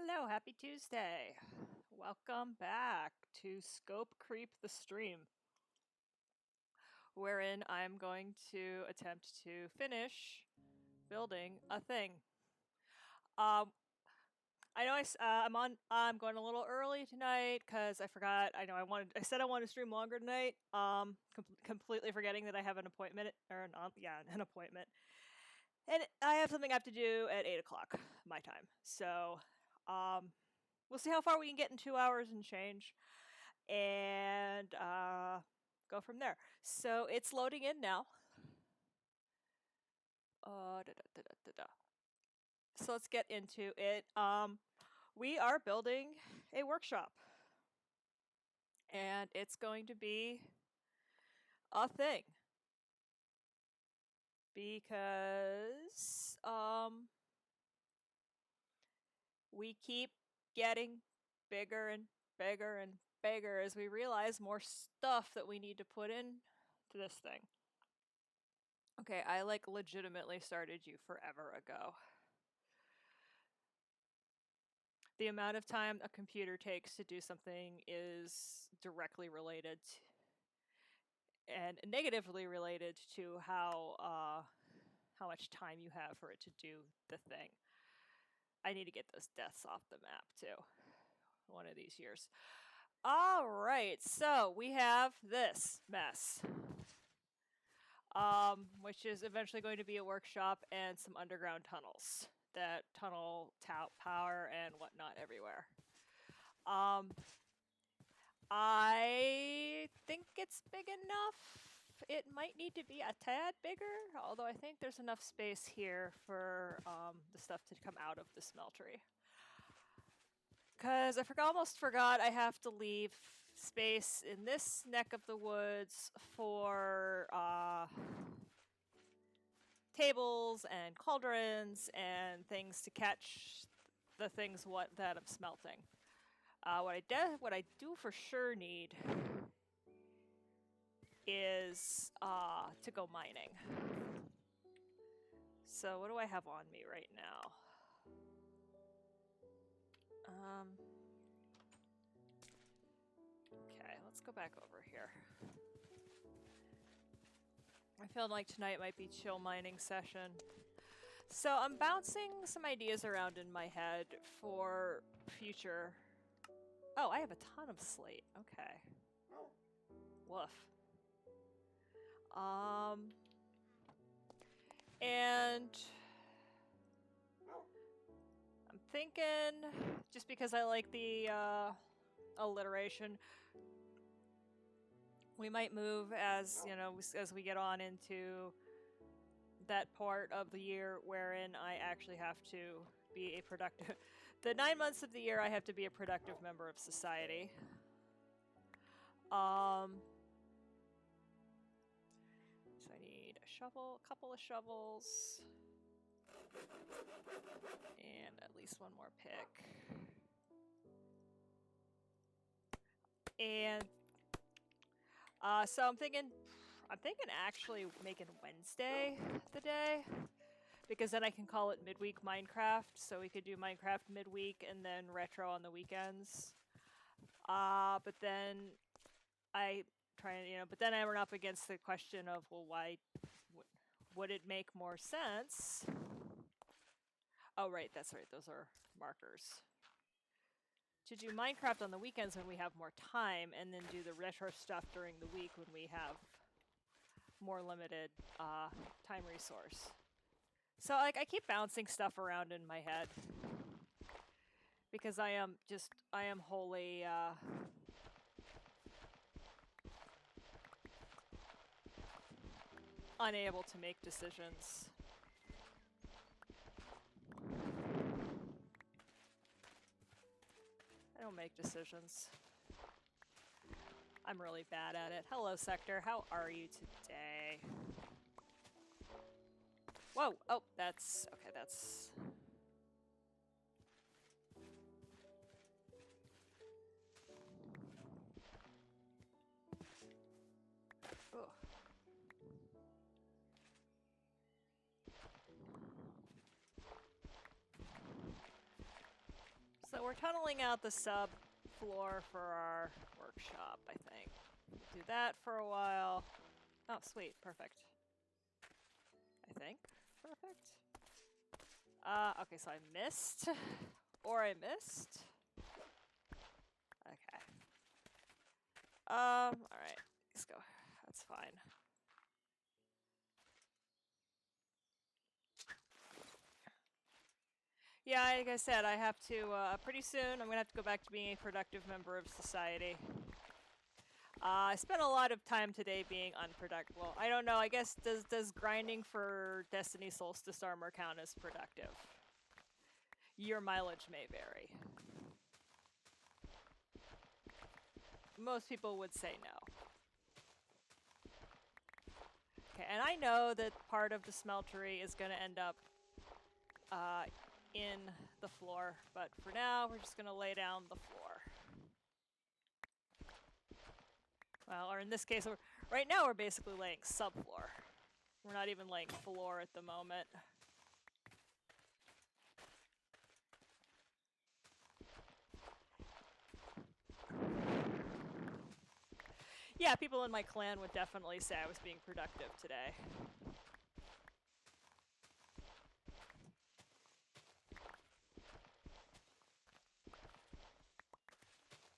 Hello, happy Tuesday. Welcome back to Scope Creep the Stream, wherein I'm going to attempt to finish building a thing. Um, I know I'm going a little early tonight because I forgot. I said I wanted to stream longer tonight. Completely forgetting that I have an appointment an appointment, and I have something I have to do at 8 o'clock my time. So, um, we'll see how far we can get in 2 hours and change. And go from there. So it's loading in now. So let's get into it. We are building a workshop, and it's going to be a thing because we keep getting bigger and bigger and bigger as we realize more stuff that we need to put in to this thing. Okay, I legitimately started you forever ago. The amount of time a computer takes to do something is directly related and negatively related to how much time you have for it to do the thing. I need to get those deaths off the map too, one of these years. All right, so we have this mess, which is eventually going to be a workshop and some underground tunnels that tunnel power and whatnot everywhere. I think it's big enough. It might need to be a tad bigger, although I think there's enough space here for the stuff to come out of the smeltery. Because almost forgot I have to leave space in this neck of the woods for tables and cauldrons and things to catch the things that I'm smelting. What I do for sure need is to go mining. So what do I have on me right now? Okay, let's go back over here. I feel like tonight might be chill mining session. So I'm bouncing some ideas around in my head for future. Oh, I have a ton of slate. Okay. Woof. And I'm thinking, just because I like the alliteration, we might move as we get on into that part of the year wherein I actually have to be a productive. The 9 months of the year I have to be a productive member of society. So I need a shovel, a couple of shovels, and at least one more pick. And so I'm thinking actually making Wednesday the day, because then I can call it midweek Minecraft, so we could do Minecraft midweek and then retro on the weekends. But then I run up against the question of, well, why would it make more sense? Oh, right, that's right, those are markers. To do Minecraft on the weekends when we have more time, and then do the retro stuff during the week when we have more limited time resource. So I keep bouncing stuff around in my head because I am wholly unable to make decisions. I don't make decisions. I'm really bad at it. Hello, Sector. How are you today? Whoa! Oh, that's... okay, that's... Ugh. So we're tunneling out the sub floor for our workshop, I think. Do that for a while. Oh, sweet. Perfect. I think. Perfect. Okay, so I missed. Or I missed. Okay. Alright. Let's go. That's fine. Yeah, like I said, I have to, pretty soon, I'm gonna have to go back to being a productive member of society. I spent a lot of time today being unproductive. Well, I don't know, I guess, does grinding for Destiny Solstice armor count as productive? Your mileage may vary. Most people would say no. Okay, and I know that part of the smeltery is gonna end up, in the floor, but for now, we're just gonna lay down the floor. Well, or in this case, right now we're basically laying subfloor. We're not even laying floor at the moment. Yeah, people in my clan would definitely say I was being productive today.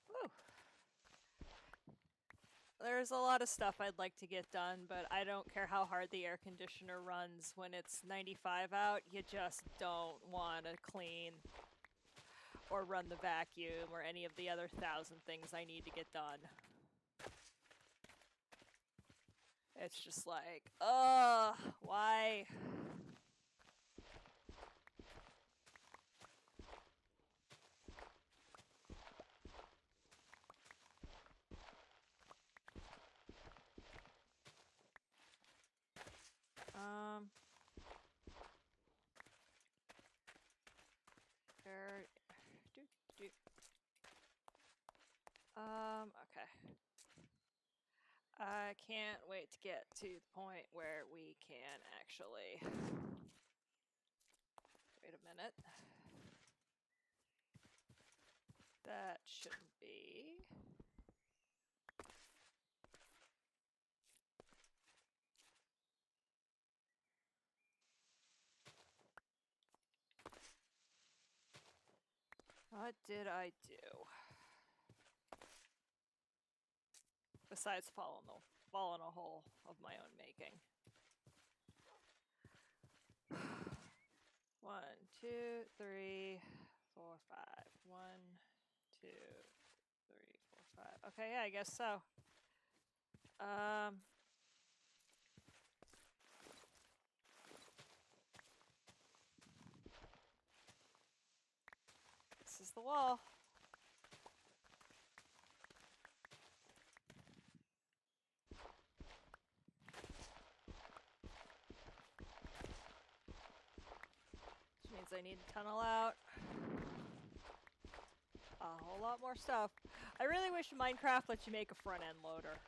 Woo. There's a lot of stuff I'd like to get done, but I don't care how hard the air conditioner runs when it's 95 out. You just don't want to clean or run the vacuum or any of the other 1,000 things I need to get done. It's just like, ugh, why? There, do. Okay. I can't wait to get to the point where we can actually... Wait a minute. That shouldn't be... What did I do? Besides fall in a hole of my own making. 1, 2, 3, 4, 5. 1, 2, 3, 4, 5. Okay, yeah, I guess so. This is the wall. Which means I need to tunnel out a whole lot more stuff. I really wish Minecraft lets you make a front-end loader.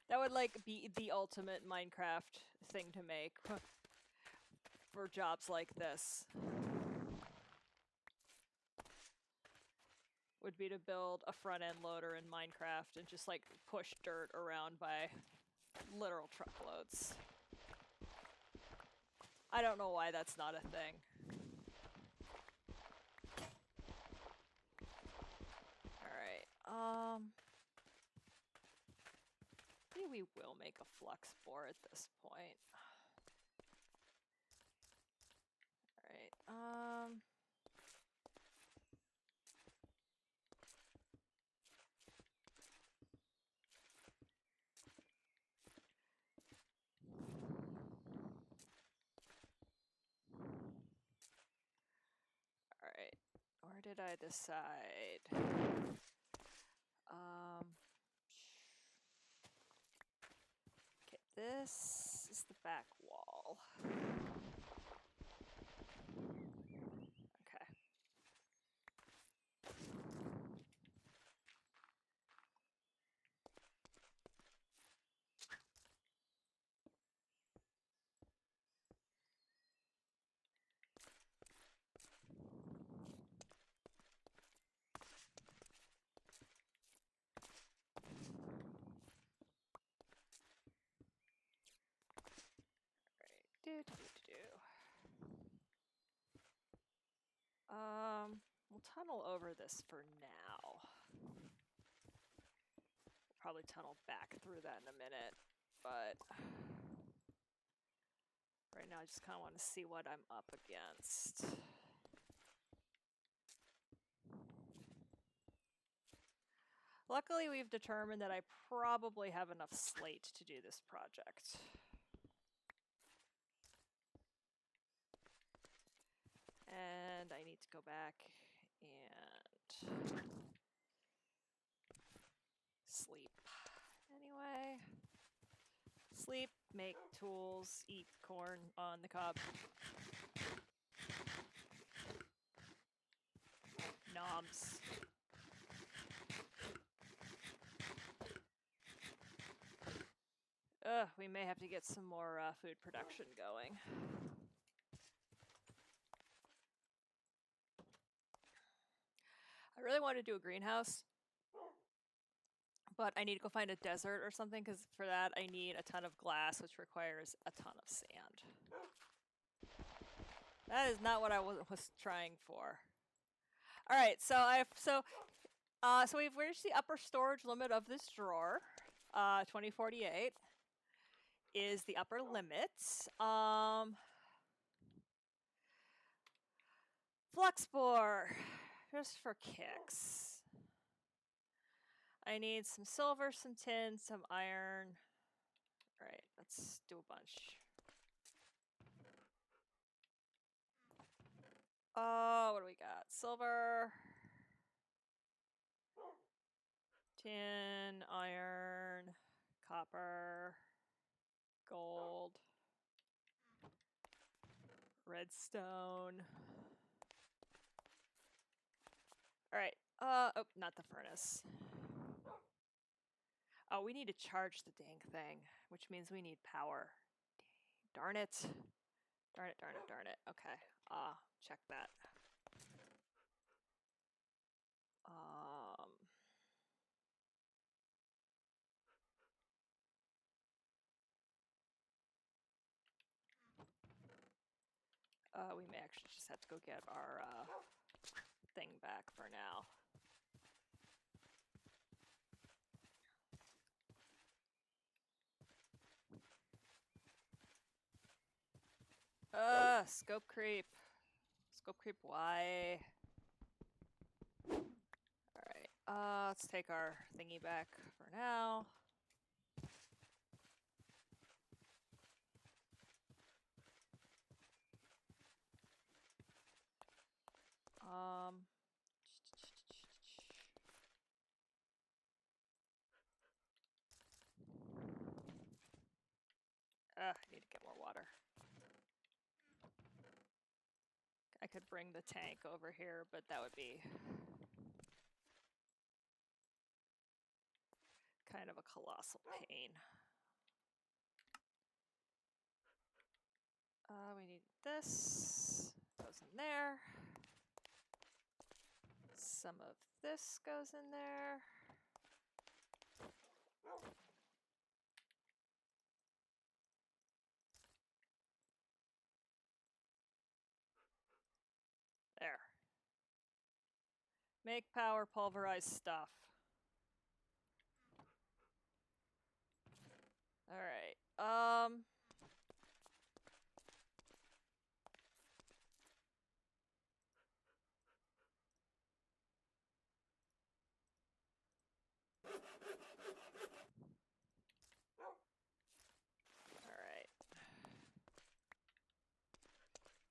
That would, like, be the ultimate Minecraft thing to make for jobs like this. Would be to build a front-end loader in Minecraft and just, like, push dirt around by literal truckloads. I don't know why that's not a thing. Alright, maybe we will make a flux bore at this point. Alright, Alright, where did I decide? Okay, this is the back wall. Okay. We'll tunnel over this for now. We'll probably tunnel back through that in a minute, but right now I just kind of want to see what I'm up against. Luckily, we've determined that I probably have enough slate to do this project. And I need to go back and sleep. Anyway, sleep, make tools, eat corn on the cob. Noms. We may have to get some more food production going. I really want to do a greenhouse, but I need to go find a desert or something, because for that I need a ton of glass, which requires a ton of sand. That is not what I was trying for. All right, so we've reached the upper storage limit of this drawer. 2048 is the upper limit. Fluxbore, just for kicks. I need some silver, some tin, some iron. All right, let's do a bunch. What do we got? Silver, tin, iron, copper, gold, redstone. All right. Oh, not the furnace. Oh, we need to charge the dang thing, which means we need power. Darn it. Darn it, darn it, darn it. Okay. Check that. We may actually just have to go get our thing back for now. Scope creep. Scope creep, why? Alright, let's take our thingy back for now. I need to get more water. I could bring the tank over here, but that would be kind of a colossal pain. We need this. Goes in there. Some of this goes in there. There. Make power, pulverize stuff. Alright. Alright.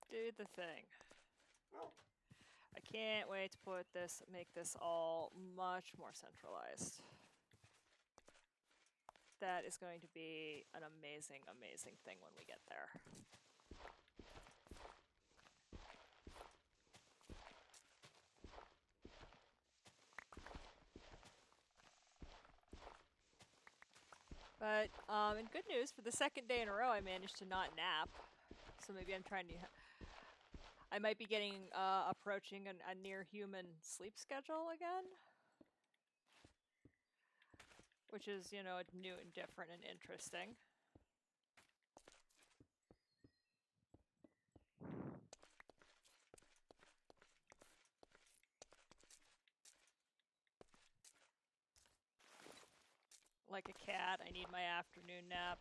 Do the thing. I can't wait to make this all much more centralized. That is going to be an amazing, amazing thing when we get there. But in good news, for the second day in a row, I managed to not nap. So maybe I'm trying to... I might be getting approaching a near-human sleep schedule again. Which is, you know, new and different and interesting. like a cat. I need my afternoon nap,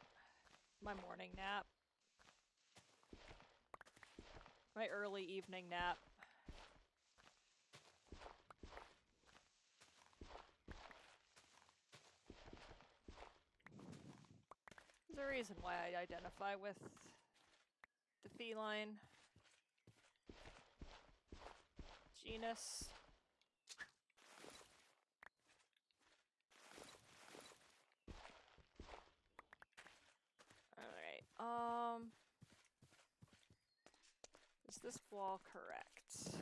my morning nap, my early evening nap. There's a reason why I identify with the feline genus. Alright, is this wall correct?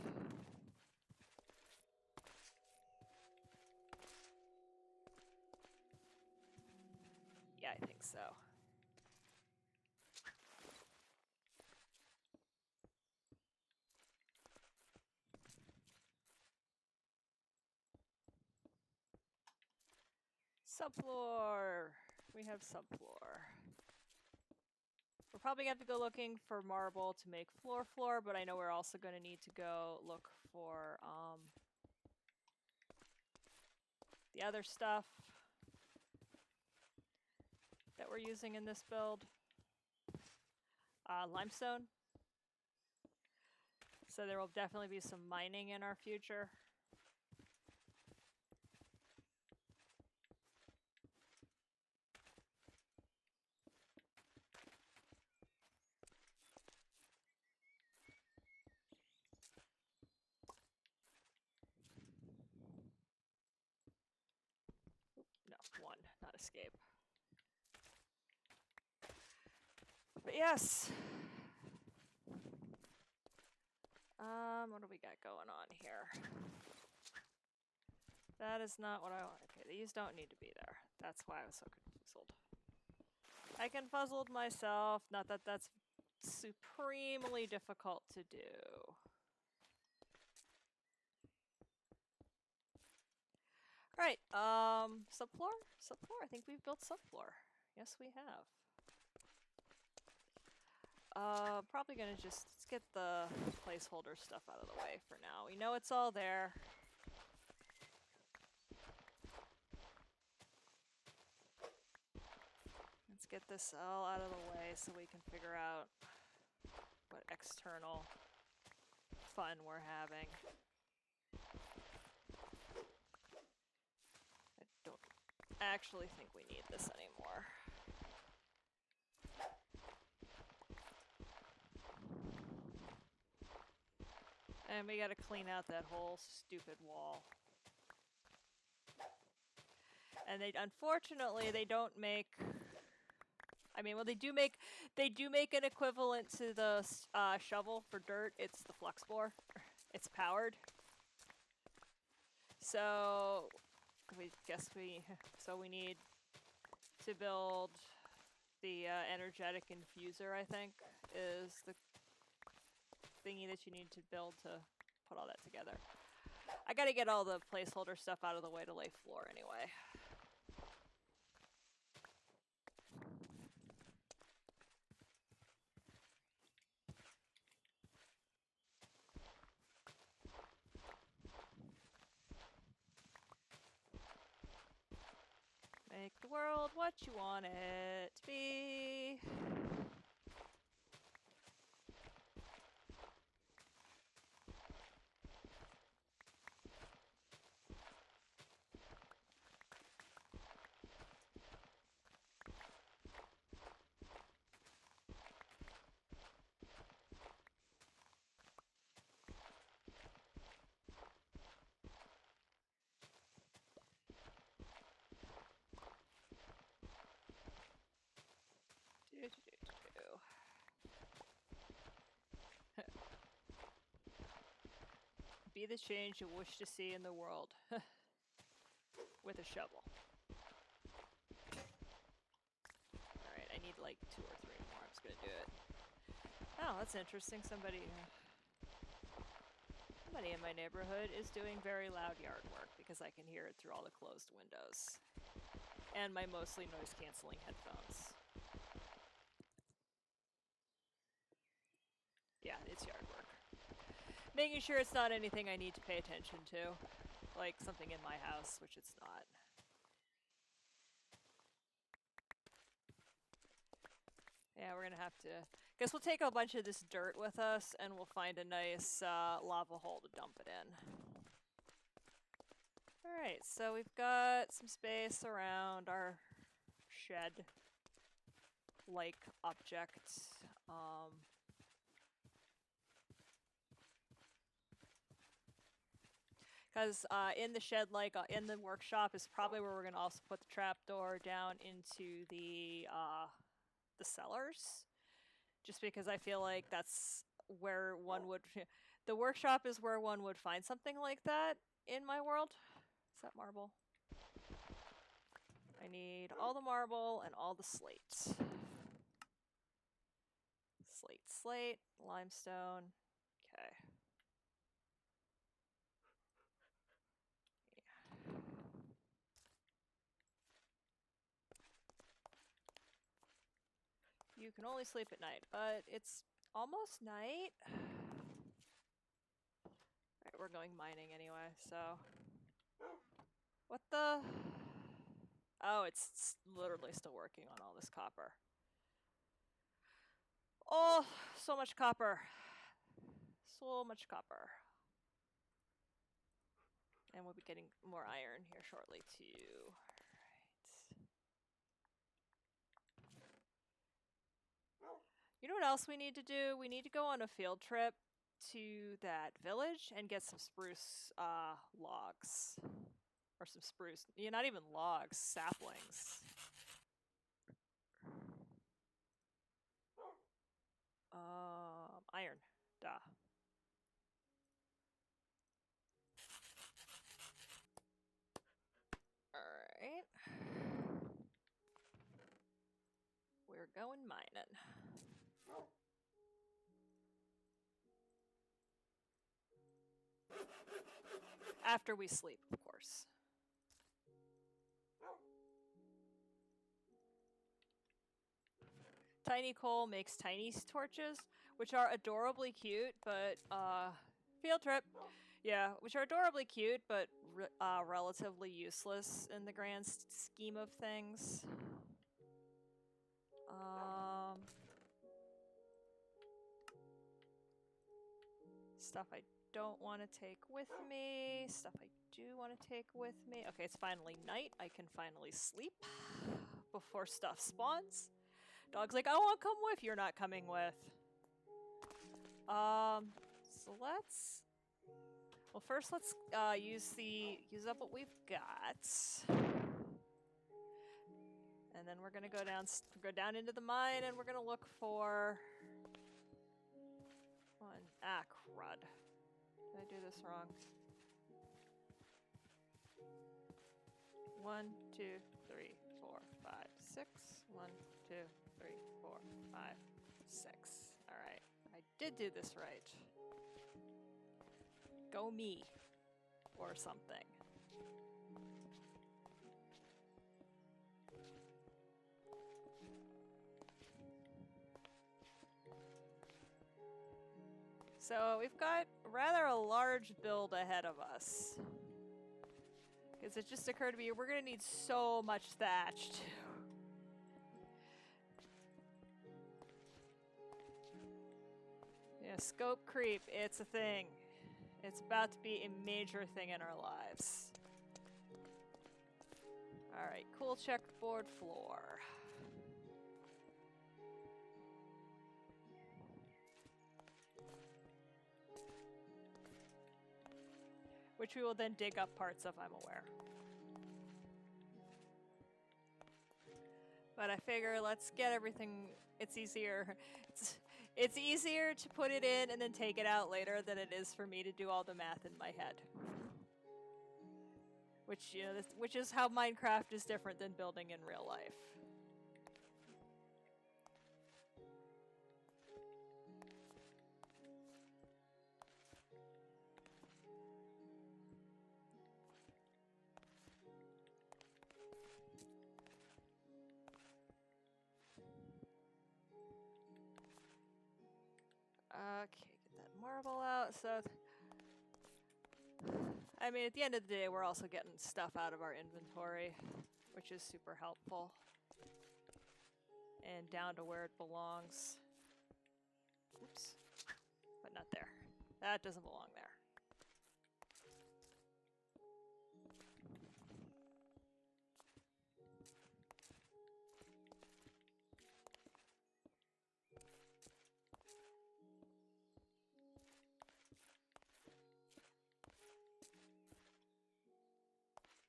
Yeah, I think so. Subfloor! We have subfloor. We're probably going to have to go looking for marble to make floor, but I know we're also going to need to go look for the other stuff that we're using in this build. Limestone. So there will definitely be some mining in our future. No, one, not escape. But yes. What do we got going on here? That is not what I want. Okay, these don't need to be there. That's why I was so confused. I confuzzled myself. Not that that's supremely difficult to do. Alright, subfloor? Subfloor? I think we've built subfloor. Yes, we have. Probably gonna let's get the placeholder stuff out of the way for now. We know it's all there. Let's get this all out of the way so we can figure out what external fun we're having. I don't actually think we need this anymore. And we gotta clean out that whole stupid wall. And unfortunately they don't make, I mean, well, they do make an equivalent to the shovel for dirt. It's the flux bore. It's powered. So we need to build the energetic infuser, I think, is the thingy that you need to build to put all that together. I gotta get all the placeholder stuff out of the way to lay floor anyway. Make the world what you want it to be. Be the change you wish to see in the world. With a shovel. Alright, I need like 2 or 3 more. I'm just gonna do it. Oh, that's interesting. Somebody in my neighborhood is doing very loud yard work because I can hear it through all the closed windows. And my mostly noise-canceling headphones. Yeah, it's yard work. Making sure it's not anything I need to pay attention to. Like something in my house, which it's not. Yeah, we're gonna have to. Guess we'll take a bunch of this dirt with us, and we'll find a nice lava hole to dump it in. All right, so we've got some space around our shed-like object. Because in the shed, in the workshop, is probably where we're gonna also put the trapdoor down into the cellars. Just because I feel like that's where one would. The workshop is where one would find something like that in my world. Is that marble? I need all the marble and all the slate. Slate, limestone. Okay. You can only sleep at night, but it's almost night. Alright, we're going mining anyway, so. What the? Oh, it's literally still working on all this copper. Oh, so much copper. So much copper. And we'll be getting more iron here shortly, too. Alright. You know what else we need to do? We need to go on a field trip to that village and get some spruce logs. Or some spruce. Yeah, not even logs, saplings. Iron. Duh. Alright. We're going mining. After we sleep, of course. Tiny Coal makes tiny torches, which are adorably cute, but field trip. Yeah, which are adorably cute, but relatively useless in the grand scheme of things. Stuff I don't want to take with me. Stuff I do want to take with me. Okay, it's finally night. I can finally sleep before stuff spawns. Dog's like, I won't come with. You're not coming with. So let's. Well, first let's use up what we've got, and then we're gonna go down into the mine, and we're gonna look for one. Ah, crud! Did I do this wrong? 1, 2, 3, 4, 5, 6. 1, 2, 3, 4, 5, 6. All right, I did do this right. Go me, or something. So we've got rather a large build ahead of us. Because it just occurred to me, we're going to need so much thatch too. Yeah, scope creep, it's a thing. It's about to be a major thing in our lives. Alright, cool checkerboard floor. Which we will then dig up parts of, I'm aware. But I figure let's get everything, it's easier. It's easier to put it in and then take it out later than it is for me to do all the math in my head. Which is how Minecraft is different than building in real life. Okay, get that marble out. So, I mean, at the end of the day, we're also getting stuff out of our inventory, which is super helpful. and down to where it belongs. Oops. But not there. That doesn't belong there.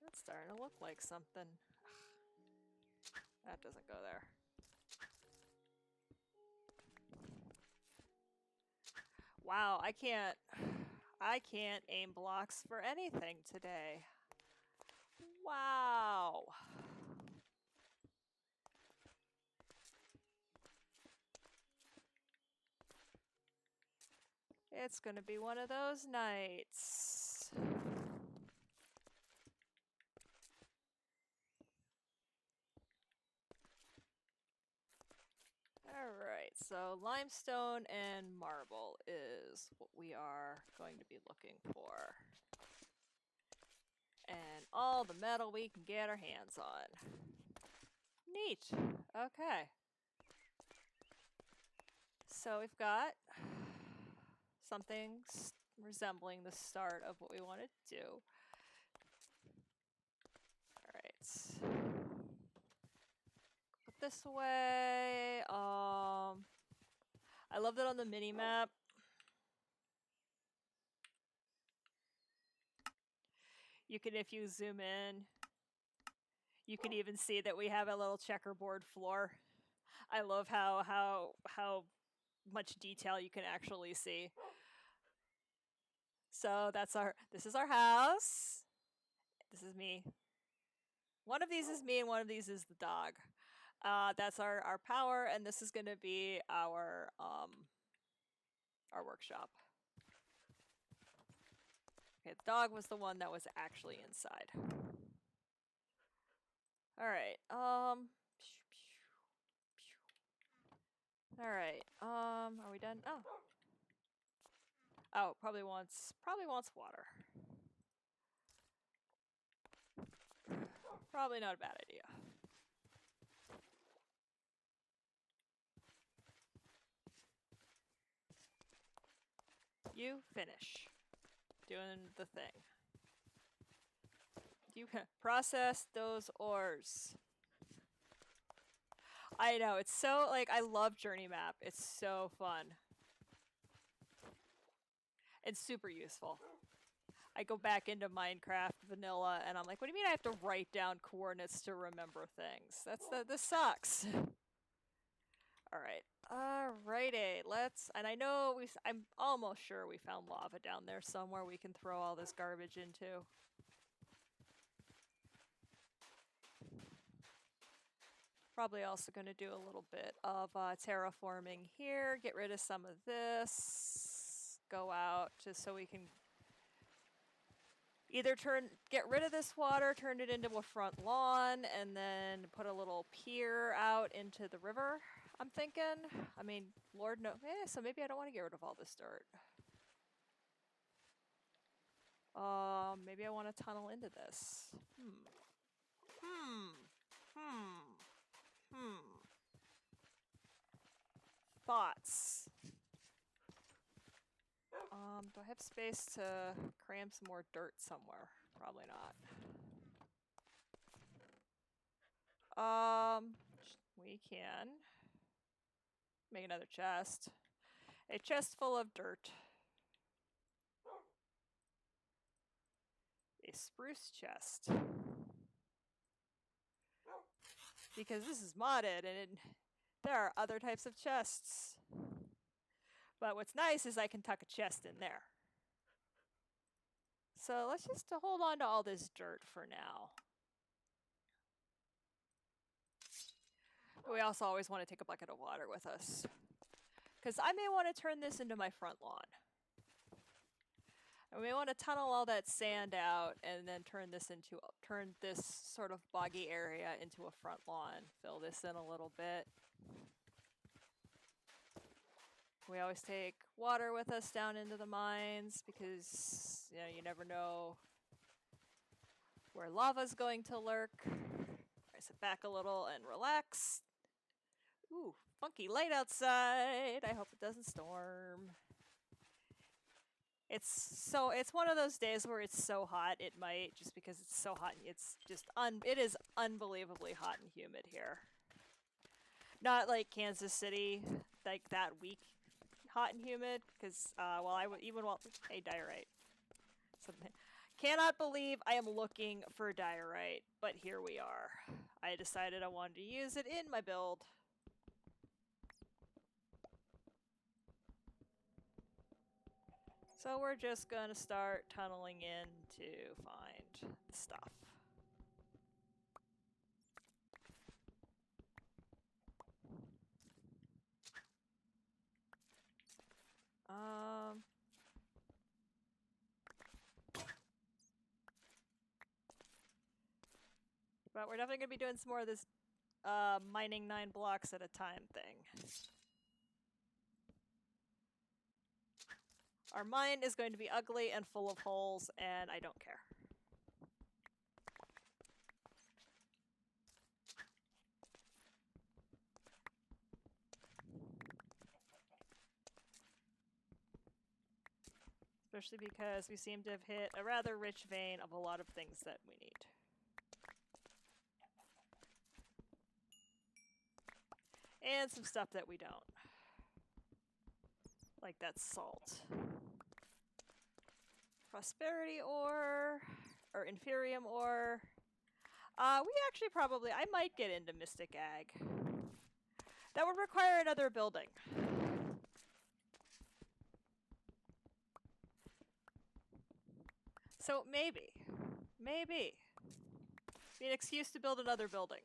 That's starting to look like something. That doesn't go there. Wow, I can't aim blocks for anything today. Wow. It's gonna be one of those nights. Alright, so limestone and marble is what we are going to be looking for. And all the metal we can get our hands on. Neat. Okay. So we've got something resembling the start of what we want to do. Alright. Put this away. I love that on the mini-map. You can, if you zoom in, you can even see that we have a little checkerboard floor. I love how much detail you can actually see. So this is our house. This is me. One of these is me and one of these is the dog. That's our power, and this is gonna be our workshop. Okay, the dog was the one that was actually inside. Alright, Alright, are we done? Oh. Oh, probably wants water. Probably not a bad idea. You finish doing the thing. You process those ores. I know, it's so, like, I love Journey Map. It's so fun. It's super useful. I go back into Minecraft vanilla and I'm like, what do you mean I have to write down coordinates to remember things? This sucks. Alright. Alrighty, and I know I'm almost sure we found lava down there somewhere we can throw all this garbage into. Probably also going to do a little bit of terraforming here, get rid of some of this, go out just so we can either get rid of this water, turn it into a front lawn, and then put a little pier out into the river, I'm thinking. I mean, Lord knows. So maybe I don't want to get rid of all this dirt. Maybe I want to tunnel into this. Thoughts. Do I have space to cram some more dirt somewhere? Probably not. We can make another chest. A chest full of dirt. A spruce chest. Because this is modded and there are other types of chests. But what's nice is I can tuck a chest in there. So let's just hold on to all this dirt for now. We also always want to take a bucket of water with us. Because I may want to turn this into my front lawn. And we want to tunnel all that sand out and then turn this sort of boggy area into a front lawn. Fill this in a little bit. We always take water with us down into the mines because, you know, you never know where lava's going to lurk. I sit back a little and relax. Ooh, funky light outside. I hope it doesn't storm. It's one of those days where it's so hot it might, just because it's so hot. It is unbelievably hot and humid here. Not like Kansas City, like that week hot and humid, because hey, diorite. Something. Cannot believe I am looking for diorite, but here we are. I decided I wanted to use it in my build. So we're just gonna start tunneling in to find the stuff. But we're definitely gonna be doing some more of this mining 9 blocks at a time thing. Our mine is going to be ugly and full of holes, and I don't care. Especially because we seem to have hit a rather rich vein of a lot of things that we need. And some stuff that we don't. Like that salt. Prosperity ore, or Inferium ore. We actually I might get into Mystic Ag. That would require another building. So maybe. Be an excuse to build another building.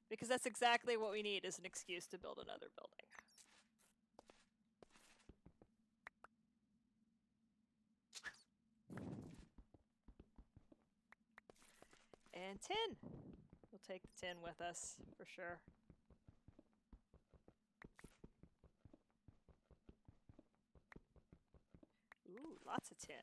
Because that's exactly what we need, is an excuse to build another building. And tin. We'll take the tin with us, for sure. Ooh, lots of tin.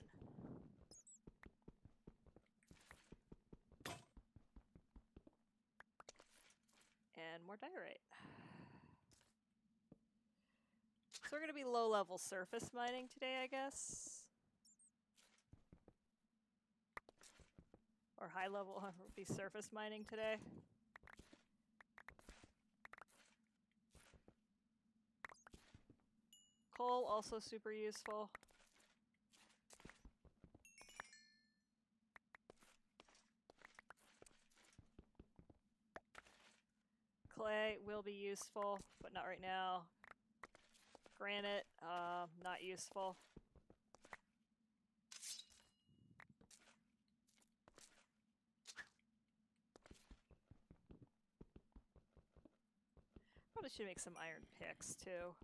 And more diorite. So we're going to be low-level surface mining today, I guess. Or high-level would be surface mining today. Coal, also super useful. Clay will be useful, but not right now. Granite, not useful. Probably should make some iron picks, too.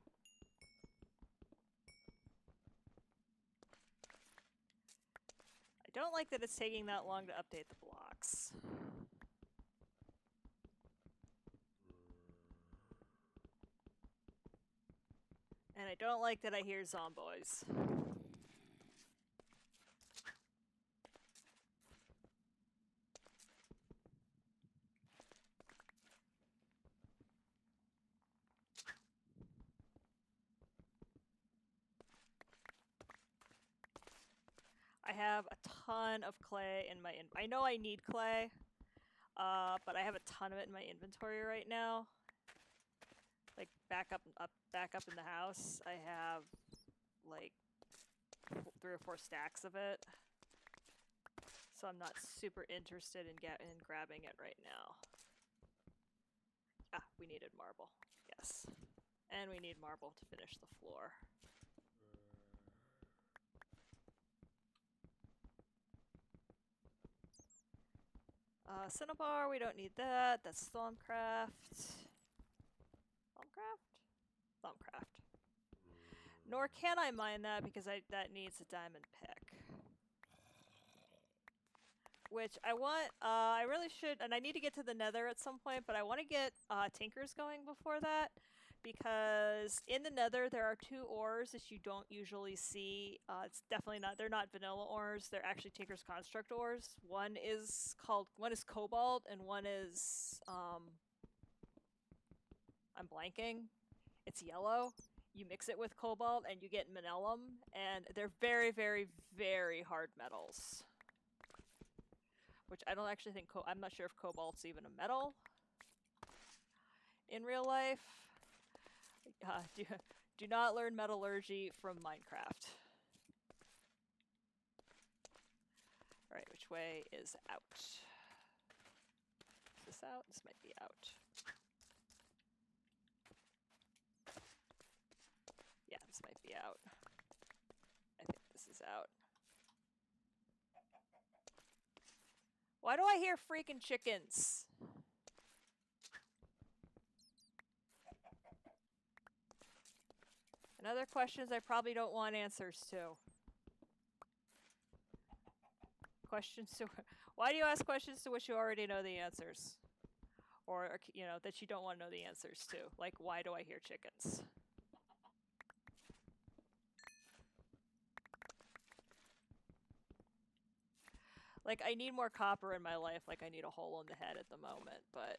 I don't like that it's taking that long to update the blocks. And I don't like that I hear zomboids. I have a ton of clay in my I know I need clay, but I have a ton of it in my inventory right now. Like back up in the house, I have like 3 or 4 stacks of it. So I'm not super interested in grabbing it right now. Ah, we needed marble. Yes. And we need marble to finish the floor. Cinnabar, we don't need that. That's Snorshcraft. Thaumcraft. Nor can I mine that because that needs a diamond pick. Which I want, I really should, and I need to get to the nether at some point, but I want to get tinkers going before that, because in the nether there are 2 ores that you don't usually see. It's definitely not, they're not vanilla ores, they're actually tinker's construct ores. One is cobalt and one is I'm blanking. It's yellow. You mix it with cobalt and you get manelum, and they're very, very, very hard metals. Which I don't actually think, I'm not sure if cobalt's even a metal in real life. Do not learn metallurgy from Minecraft. Alright, which way is out? Is this out? This might be out. Yeah, this might be out. I think this is out. Why do I hear freaking chickens? And other questions I probably don't want answers to. Why do you ask questions to which you already know the answers? Or, you know, that you don't want to know the answers to. Like, why do I hear chickens? Like, I need more copper in my life, like I need a hole in the head at the moment, but...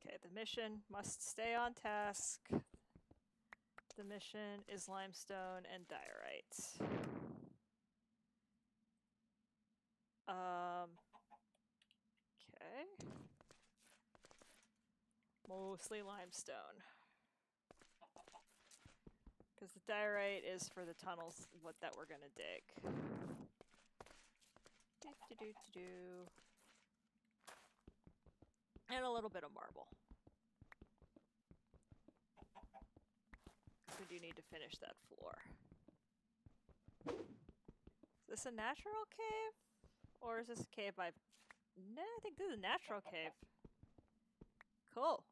Okay, the mission must stay on task. The mission is limestone and diorite. Okay. Mostly limestone. Because the diorite is for the tunnels that we're gonna dig. And a little bit of marble. We do need to finish that floor. Is this a natural cave? Or is this a cave I've... No, I think this is a natural cave. Cool.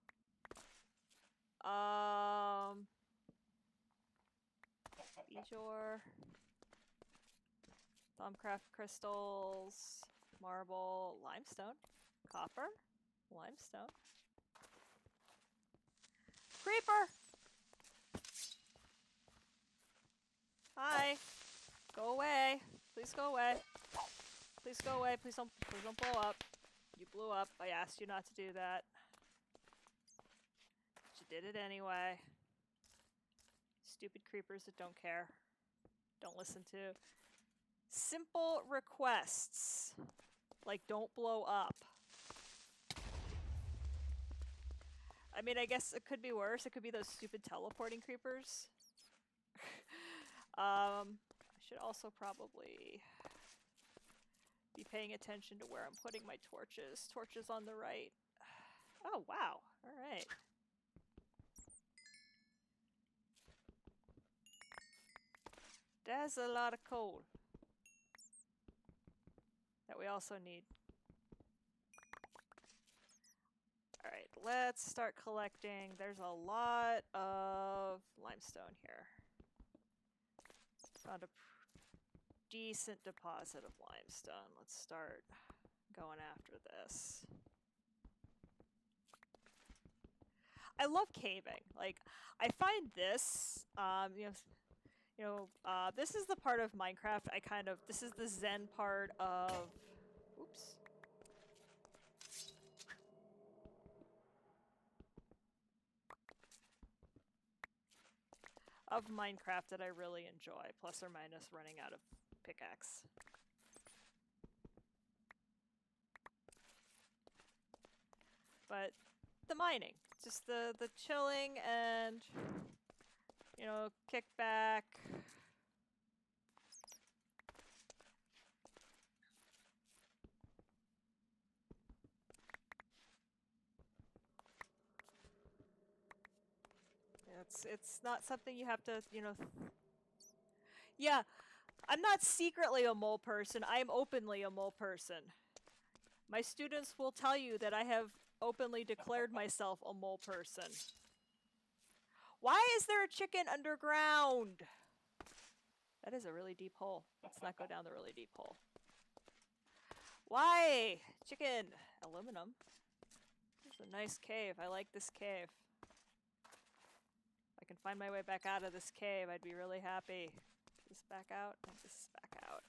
Beejor. Thumbcraft crystals. Marble. Limestone. Copper. Limestone. Creeper! Hi. Go away. Please go away. Please go away. Please don't blow up. You blew up. I asked you not to do that. But you did it anyway. Stupid creepers that don't care. Don't listen to simple requests. Like, don't blow up. I mean, I guess it could be worse. It could be those stupid teleporting creepers. I should also probably be paying attention to where I'm putting my torches. Torches on the right. Oh, wow. All right. That's a lot of coal that we also need. Alright, let's start collecting. There's a lot of limestone here. Found a decent deposit of limestone. Let's start going after this. I love caving. Like, I find this, this is the part of Minecraft this is the zen part of, oops. Of Minecraft that I really enjoy, plus or minus running out of pickaxe. But the mining, just the chilling and, you know, kick back. It's not something you have to, you know... Yeah, I'm not secretly a mole person, I am openly a mole person. My students will tell you that I have openly declared myself a mole person. Why is there a chicken underground? That is a really deep hole. Let's not go down the really deep hole. Why? Chicken. Aluminum. This is a nice cave. I like this cave. I can find my way back out of this cave, I'd be really happy. This back out, and this is back out.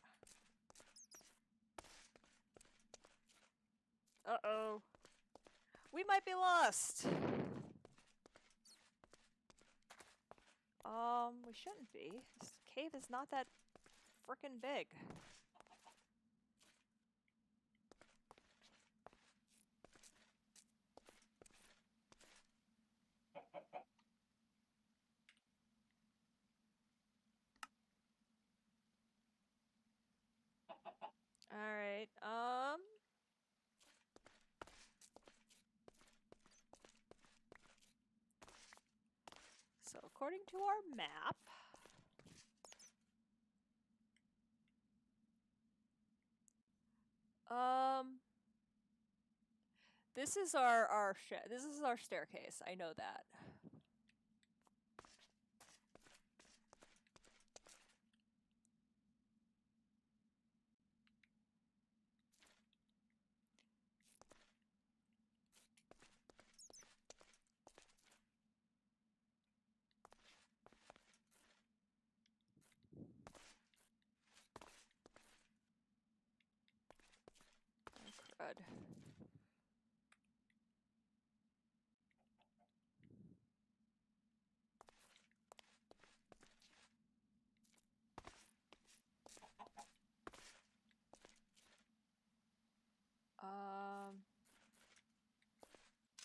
Uh-oh. We might be lost! We shouldn't be. This cave is not that frickin' big. Alright, so according to our map, this is our staircase. I know that. Oh, crud.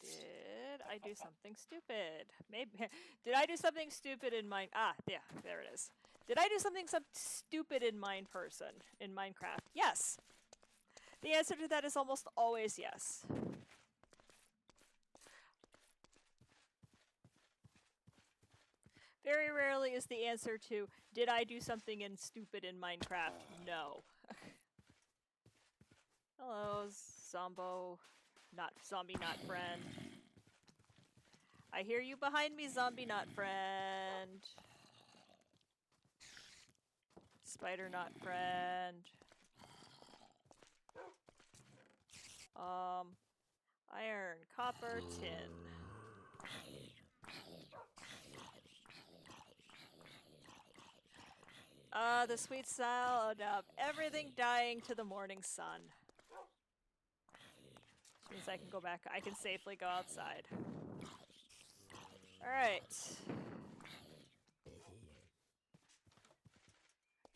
Did I do something stupid? Maybe. Did I do something stupid in mine? Ah, yeah, there it is. Did I do something stupid in Minecraft? Yes. The answer to that is almost always yes. Very rarely is the answer to, did I do something stupid in Minecraft? No. Hello, zombie not friend. I hear you behind me, zombie not friend. Spider not friend. Iron, copper, tin. The sweet sound of everything dying to the morning sun. Which means I can go back. I can safely go outside. Alright.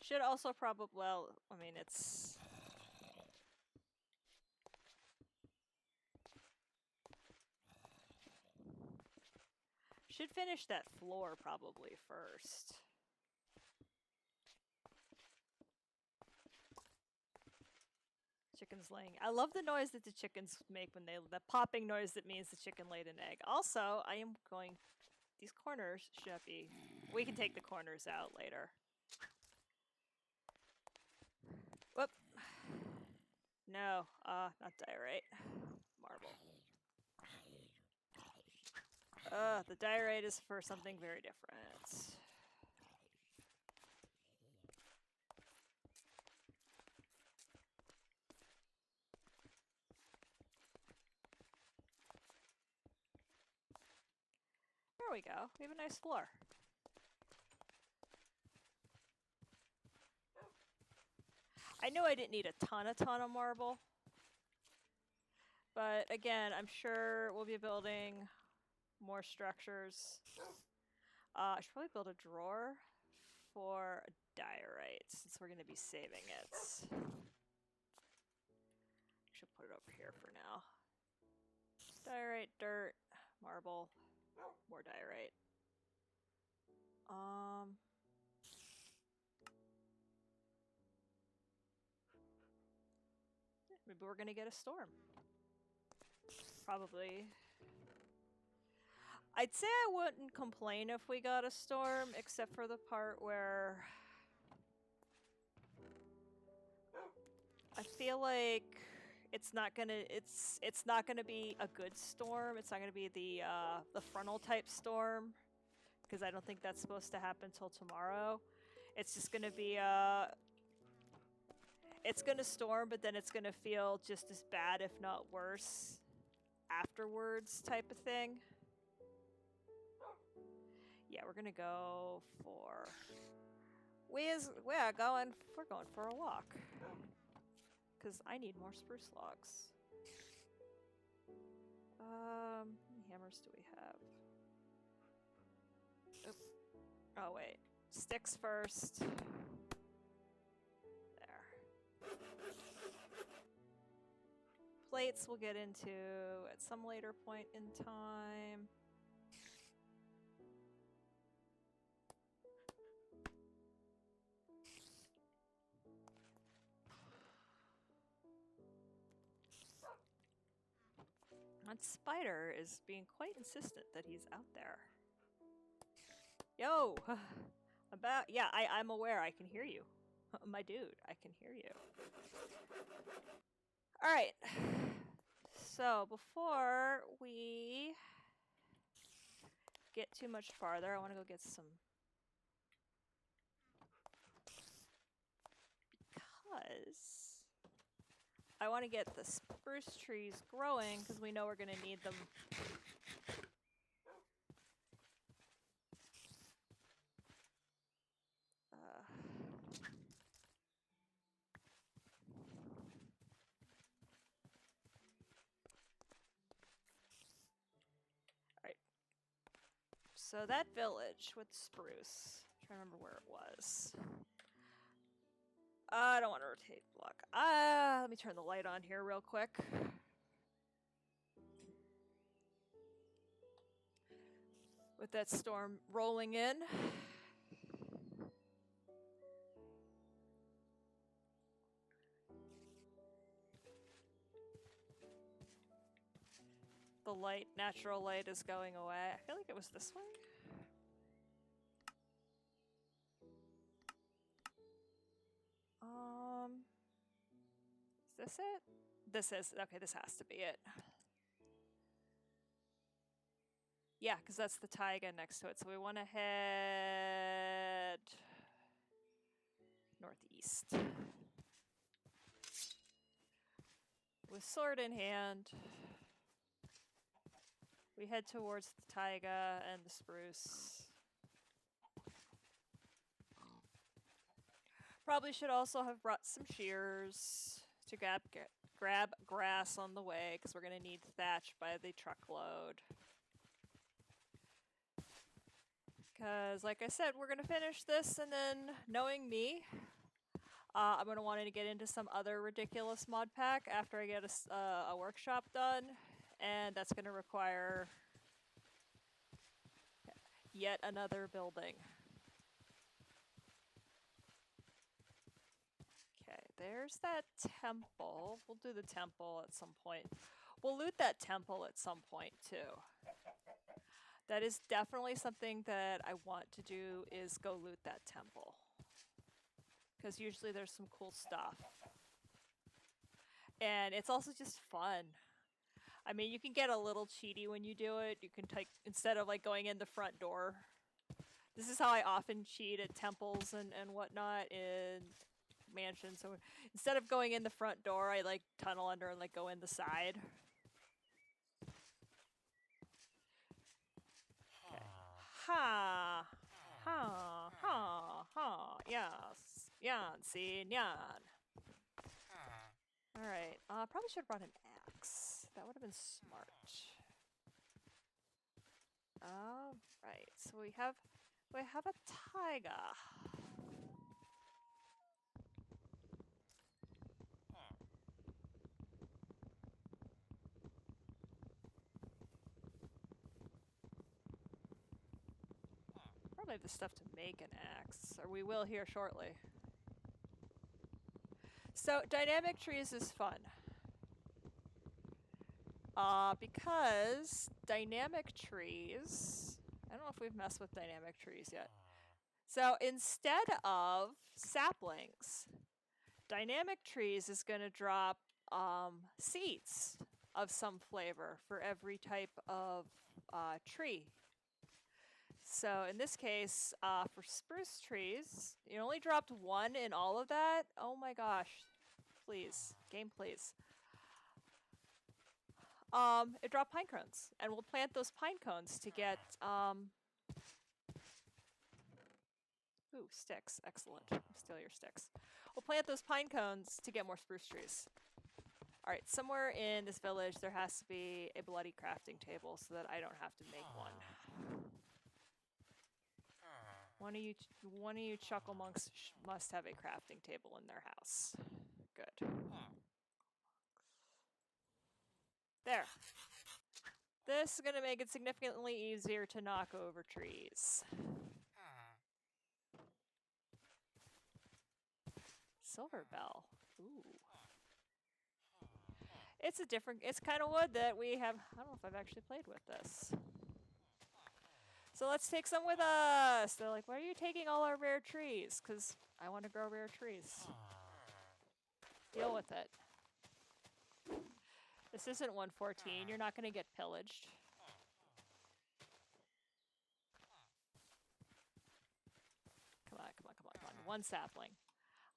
Should also probably, well, I mean, it's... Should finish that floor probably first. Chicken's laying. I love the noise that the chickens make when they, the popping noise that means the chicken laid an egg. Also, I am going, these corners should be, we can take the corners out later. Whoop. No, not diorite. Marble. The diorite is for something very different. There we go. We have a nice floor. I knew I didn't need a ton of marble. But again, I'm sure we'll be building more structures. I should probably build a drawer for diorite since we're going to be saving it. Should put it over here for now. Diorite, dirt, marble, more diorite. Maybe we're gonna get a storm. Probably. I'd say I wouldn't complain if we got a storm, except for the part where I feel like it's not gonna be a good storm. It's not gonna be the frontal type storm, because I don't think that's supposed to happen till tomorrow. It's just gonna be it's gonna storm, but then it's gonna feel just as bad, if not worse, afterwards type of thing. Yeah, we're gonna go for... We're going for a walk. Because I need more spruce logs. How many hammers do we have? Oop. Oh, wait. Sticks first. There. Plates we'll get into at some later point in time. That spider is being quite insistent that he's out there. Yo! I'm aware. I can hear you. My dude, I can hear you. Alright. So, before we get too much farther, I want to go get some... Because... I want to get the spruce trees growing, because we know we're going to need them. Alright. So that village with spruce. I'm trying to remember where it was. I don't want to rotate the block. Let me turn the light on here real quick. With that storm rolling in. The light, natural light is going away. I feel like it was this way. Is this it? This is, okay, this has to be it. Yeah, because that's the taiga next to it. So we want to head northeast. With sword in hand, we head towards the taiga and the spruce. Probably should also have brought some shears to grab grass on the way, because we're going to need thatch by the truckload. Because, like I said, we're going to finish this, and then, knowing me, I'm going to want to get into some other ridiculous mod pack after I get a workshop done, and that's going to require yet another building. Okay, there's that temple. We'll do the temple at some point. We'll loot that temple at some point, too. That is definitely something that I want to do, is go loot that temple. Because usually there's some cool stuff. And it's also just fun. I mean, you can get a little cheaty when you do it. You can take, instead of like going in the front door. This is how I often cheat at temples and whatnot in mansions. So instead of going in the front door, I like tunnel under and like go in the side. Ha! Ha! Ha! Ha! Yes! Yan! See? Yan! Alright, probably should have brought an axe. That would have been smart. Alright, so we have a taiga. Probably have the stuff to make an axe, or we will here shortly. So, dynamic trees is fun. Because dynamic trees... I don't know if we've messed with dynamic trees yet. So, instead of saplings, dynamic trees is going to drop seeds of some flavor for every type of tree. So in this case, for spruce trees, you only dropped one in all of that. Oh my gosh. Please. Game, please. It dropped pine cones. And we'll plant those pine cones to get Ooh, sticks. Excellent. Steal your sticks. We'll plant those pine cones to get more spruce trees. Alright, somewhere in this village there has to be a bloody crafting table so that I don't have to make one. One of you chuckle monks must have a crafting table in their house. Good. There. This is going to make it significantly easier to knock over trees. Silver bell. Ooh. It's kind of wood that we have. I don't know if I've actually played with this. So let's take some with us. They're like, why are you taking all our rare trees? Because I want to grow rare trees. Deal with it. This isn't 114. You're not going to get pillaged. Come on, come on, come on, come on. One sapling.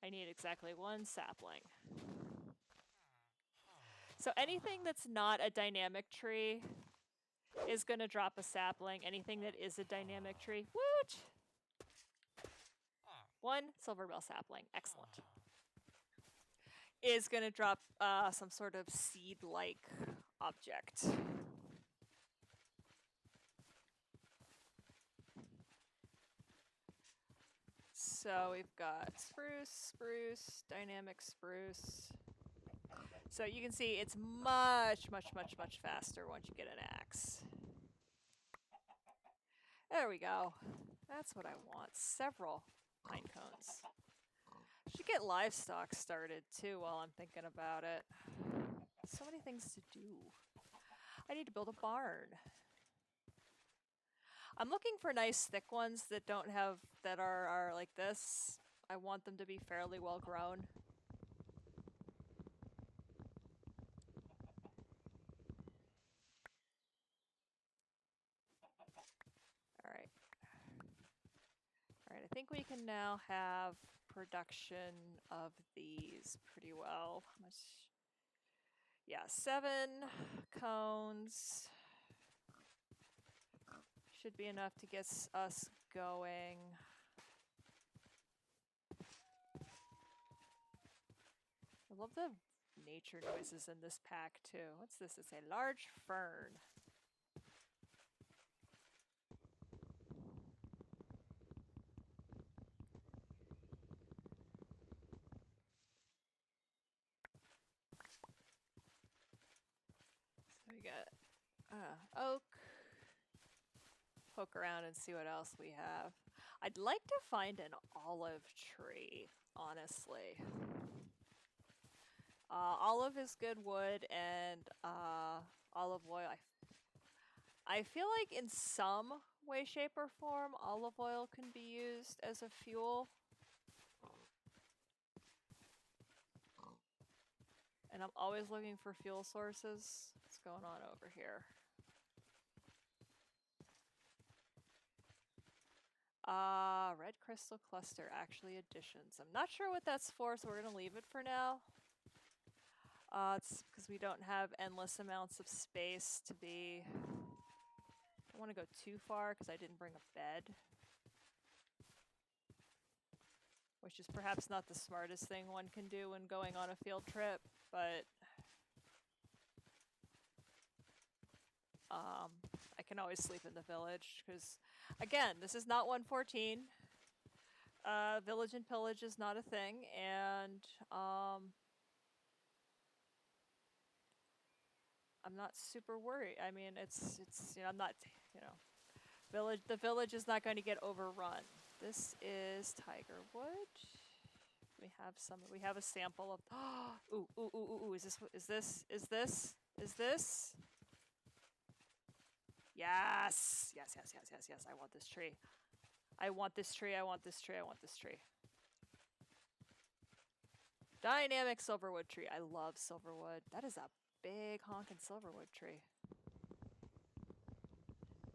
I need exactly one sapling. So anything that's not a dynamic tree is going to drop a sapling. Anything that is a dynamic tree, woot! One silver bell sapling. Excellent. Is going to drop some sort of seed-like object. So we've got spruce, spruce, dynamic spruce. So you can see it's much, much, much, much faster once you get an axe. There we go. That's what I want. Several pine cones. Should get livestock started too while I'm thinking about it. So many things to do. I need to build a barn. I'm looking for nice thick ones that don't have, that are like this. I want them to be fairly well grown. Alright. Alright, I think we can now have production of these pretty well. How much? Yeah, 7 cones. Should be enough to get us going. I love the nature noises in this pack too. What's this? It's a large fern. So we got oak. Poke around and see what else we have. I'd like to find an olive tree, honestly. Olive is good wood, and olive oil. I feel like in some way, shape, or form, olive oil can be used as a fuel. And I'm always looking for fuel sources. What's going on over here? Red crystal cluster, actually additions. I'm not sure what that's for, so we're going to leave it for now. It's because we don't have endless amounts of space to be... I don't want to go too far because I didn't bring a bed. Which is perhaps not the smartest thing one can do when going on a field trip, but... I can always sleep in the village, because, again, this is not 114. Village and pillage is not a thing, and I'm not super worried. I mean, it's you know, I'm not, you know, the village is not going to get overrun. This is tiger wood. We have a sample of, ooh, is this? Yes, I want this tree. I want this tree. Dynamic silverwood tree. I love silverwood. That is a big honkin' silverwood tree.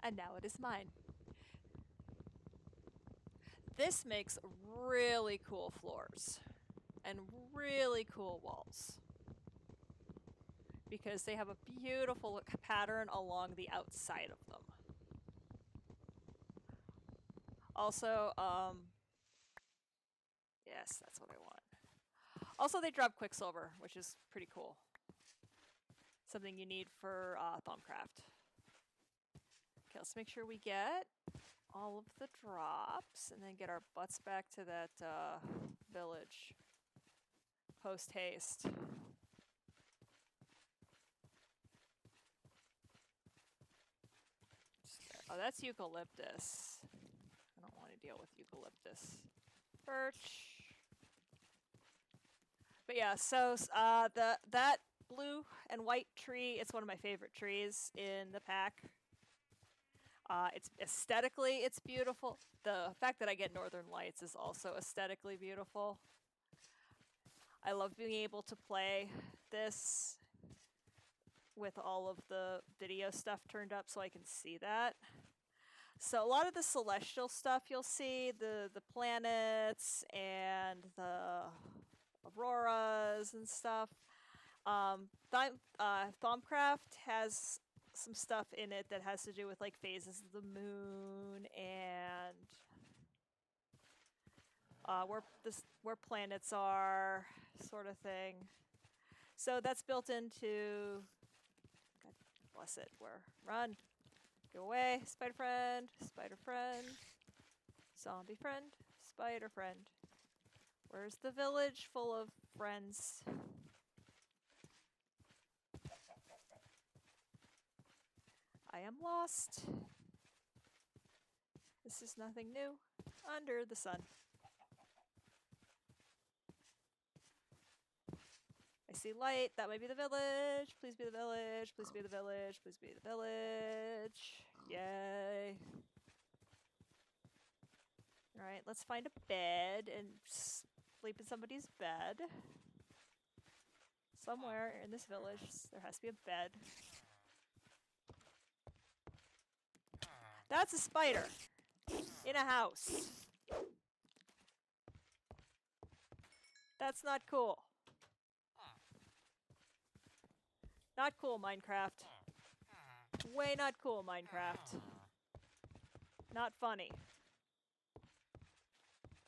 And now it is mine. This makes really cool floors and really cool walls because they have a beautiful pattern along the outside of them. Also, Yes, that's what I want. Also, they drop Quicksilver, which is pretty cool. Something you need for Thaumcraft. Okay, let's make sure we get all of the drops and then get our butts back to that village. Post haste. Oh, that's eucalyptus. I don't want to deal with eucalyptus. Birch. But yeah, so that blue and white tree, it's one of my favorite trees in the pack. It's aesthetically, it's beautiful. The fact that I get northern lights is also aesthetically beautiful. I love being able to play this with all of the video stuff turned up so I can see that. So a lot of the celestial stuff you'll see, the planets and the auroras and stuff. Thaumcraft has some stuff in it that has to do with like phases of the moon and where planets are, sort of thing. So that's built into. God bless it. Where run, go away, spider friend, zombie friend, spider friend. Where's the village full of friends? I am lost. This is nothing new under the sun. I see light. That might be the village. Please be the village. Please be the village. Please be the village. Yay. Alright, let's find a bed and sleep in somebody's bed. Somewhere in this village, there has to be a bed. That's a spider in a house. That's not cool. Not cool, Minecraft. Way not cool, Minecraft. Not funny.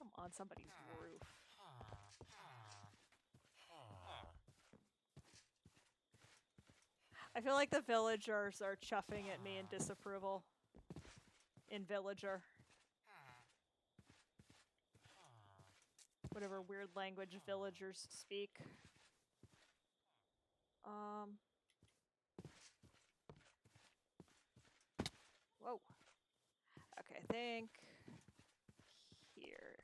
I'm on somebody's roof. I feel like the villagers are chuffing at me in disapproval. In villager. Whatever weird language villagers speak. Whoa. Okay, I think here.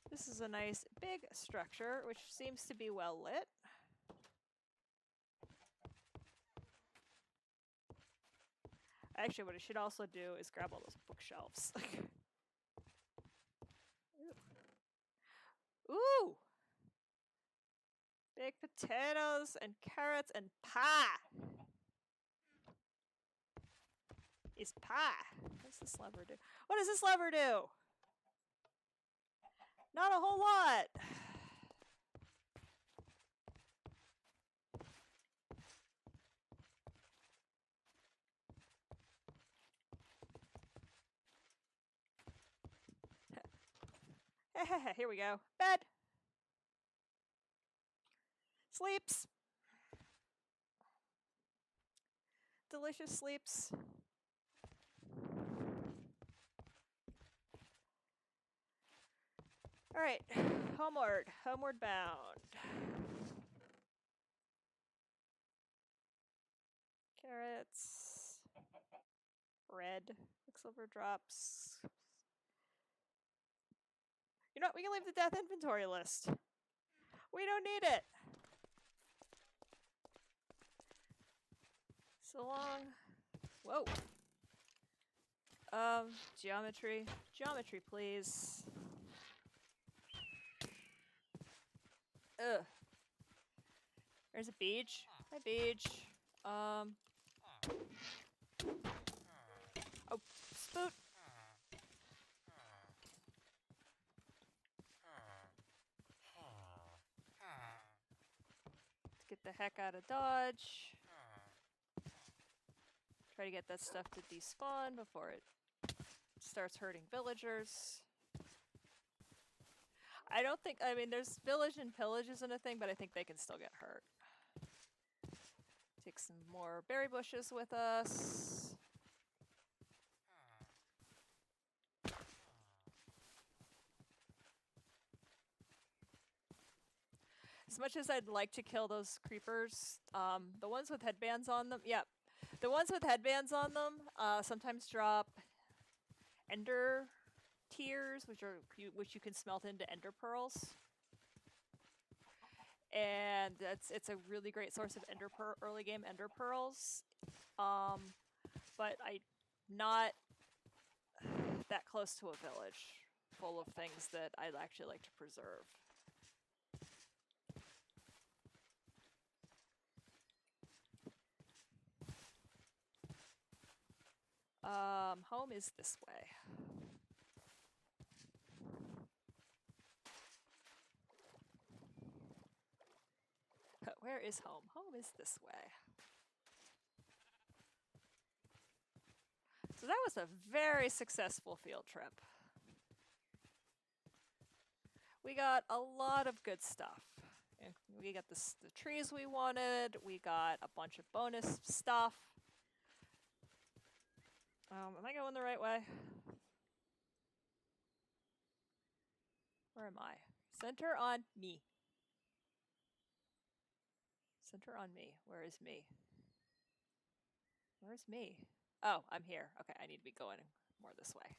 This is a nice big structure, which seems to be well lit. Actually, what I should also do is grab all those bookshelves. Ooh! Baked potatoes and carrots and pie! Is pie. What does this lever do? What does this lever do? Not a whole lot! Here we go. Bed! Sleeps! Delicious sleeps. Alright, homeward bound. Carrots. Red. Quicksilver drops. You know what? We can leave the death inventory list. We don't need it. So long. Whoa. Geometry. Geometry, please. Ugh. There's a beach. Hi, beach. Oh, spoot. Let's get the heck out of Dodge. Try to get that stuff to despawn before it starts hurting villagers. I don't think, I mean, there's village and pillage isn't a thing, but I think they can still get hurt. Take some more berry bushes with us. As much as I'd like to kill those creepers, the ones with headbands on them, yeah, the ones with headbands on them sometimes drop ender tears, which you can smelt into ender pearls. And it's a really great source of early game ender pearls. But I'm not that close to a village full of things that I'd actually like to preserve. Home is this way. Where is home? Home is this way. So that was a very successful field trip. We got a lot of good stuff. We got the trees we wanted. We got a bunch of bonus stuff. Am I going the right way? Where am I? Center on me. Center on me. Where is me? Where's me? Oh, I'm here. Okay, I need to be going more this way.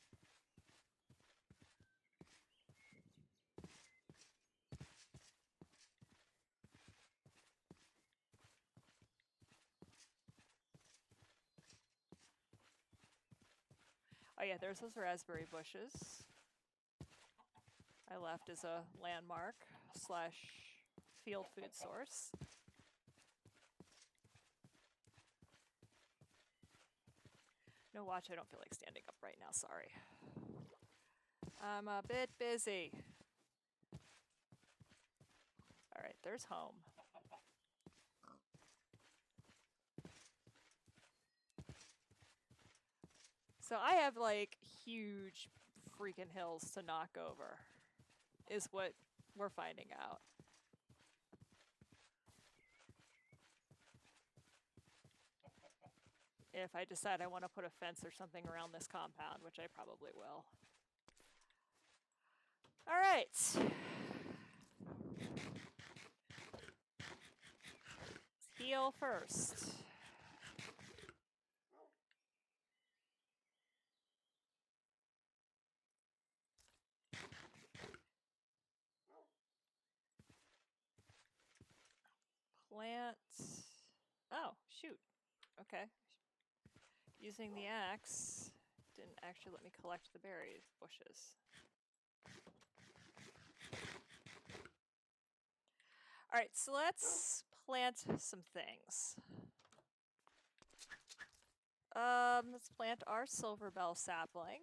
Oh yeah, there's those raspberry bushes I left as a landmark / field food source. No, watch, I don't feel like standing up right now, sorry. I'm a bit busy. Alright, there's home. So I have like huge freaking hills to knock over, is what we're finding out. If I decide I want to put a fence or something around this compound, which I probably will. All right. Heal first. Plant. Oh, shoot. Okay. Using the axe didn't actually let me collect the berry bushes. All right, so let's plant some things. Let's plant our silver bell sapling.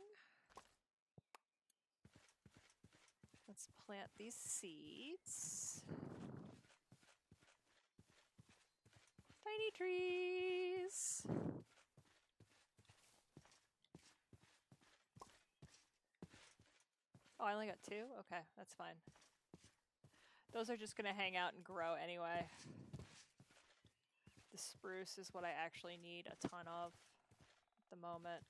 Let's plant these seeds. Tiny trees. Oh, I only got 2? Okay, that's fine. Those are just going to hang out and grow anyway. The spruce is what I actually need a ton of at the moment.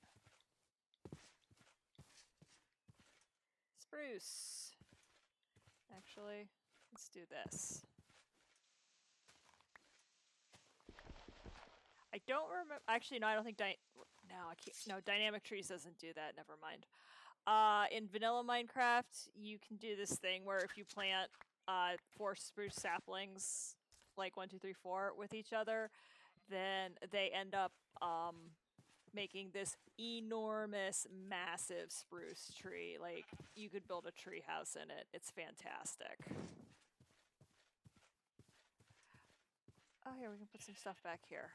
Spruce. Actually, let's do this. I don't remember. Actually, no, I don't think. No, dynamic trees doesn't do that. Never mind. In vanilla Minecraft, you can do this thing where if you plant 4 spruce saplings, like 1, 2, 3, 4, with each other, then they end up making this enormous, massive spruce tree. Like, you could build a tree house in it. It's fantastic. Oh, here, we can put some stuff back here.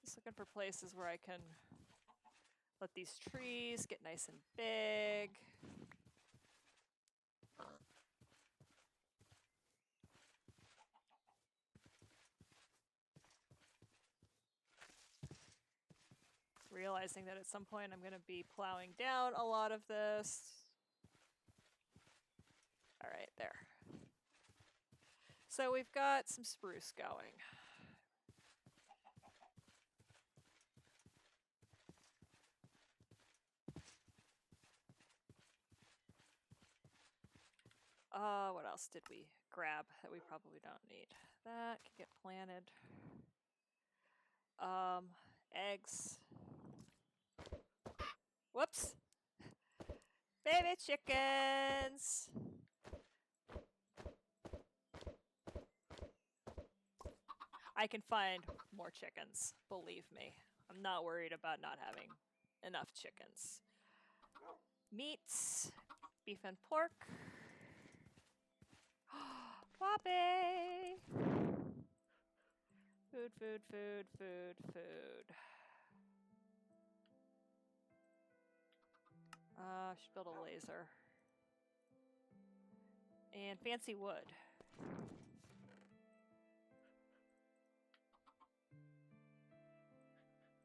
Just looking for places where I can let these trees get nice and big. realizing that at some point I'm going to be plowing down a lot of this. All right, there. So we've got some spruce going. What else did we grab that we probably don't need? That can get planted. Eggs. Whoops. Baby chickens. I can find more chickens, believe me. I'm not worried about not having enough chickens. Meats, beef and pork. Poppy! Food, food, food, food, food. Should build a laser. And fancy wood.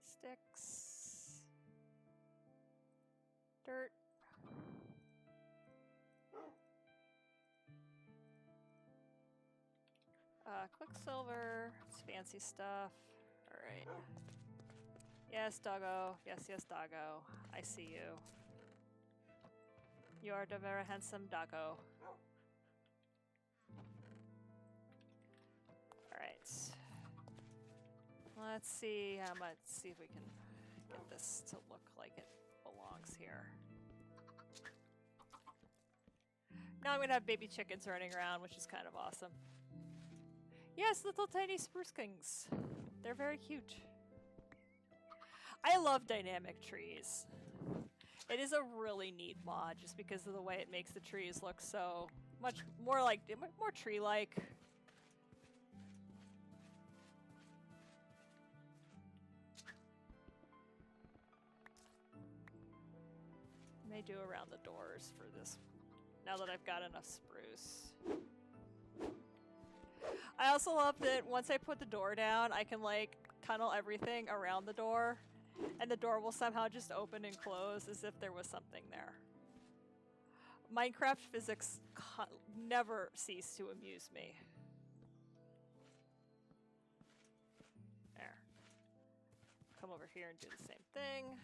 Sticks. Dirt. Quicksilver. It's fancy stuff. Alright. Yes, doggo. Yes, yes, doggo. I see you. You are the very handsome doggo. Alright. Let's see how much. See if we can get this to look like it belongs here. Now I'm gonna have baby chickens running around, which is kind of awesome. Yes, little tiny spruce kings. They're very cute. I love dynamic trees. It is a really neat mod just because of the way it makes the trees look so much more like, more tree-like. May do around the doors for this, now that I've got enough spruce. I also love that once I put the door down, I can like tunnel everything around the door, and the door will somehow just open and close as if there was something there. Minecraft physics never cease to amuse me. There. Come over here and do the same thing.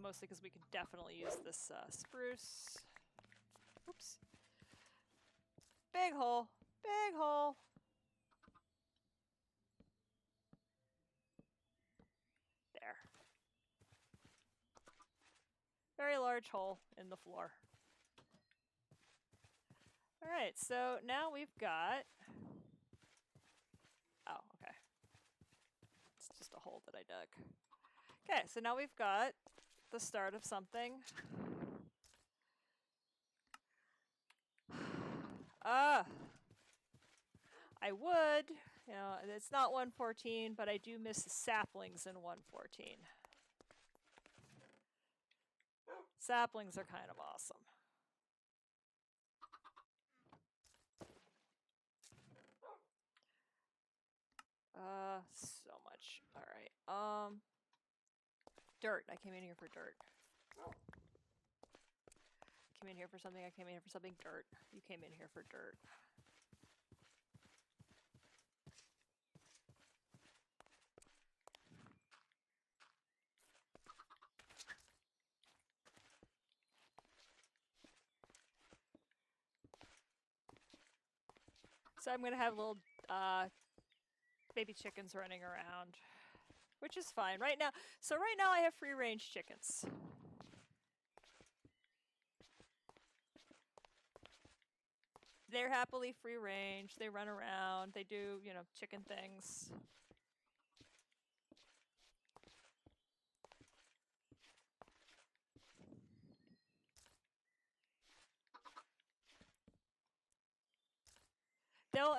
Mostly because we can definitely use this spruce. Oops. Big hole. Big hole. There. Very large hole in the floor. Alright, so now we've got... Oh, okay. It's just a hole that I dug. Okay, so now we've got the start of something. I would, you know, it's not 114, but I do miss the saplings in 114. Saplings are kind of awesome. So much. All right. Dirt. I came in here for dirt. Came in here for something. I came in here for something. Dirt. You came in here for dirt. So I'm gonna have little baby chickens running around, which is fine right now. So right now I have free range chickens. They're happily free range. They run around. They do, you know, chicken things.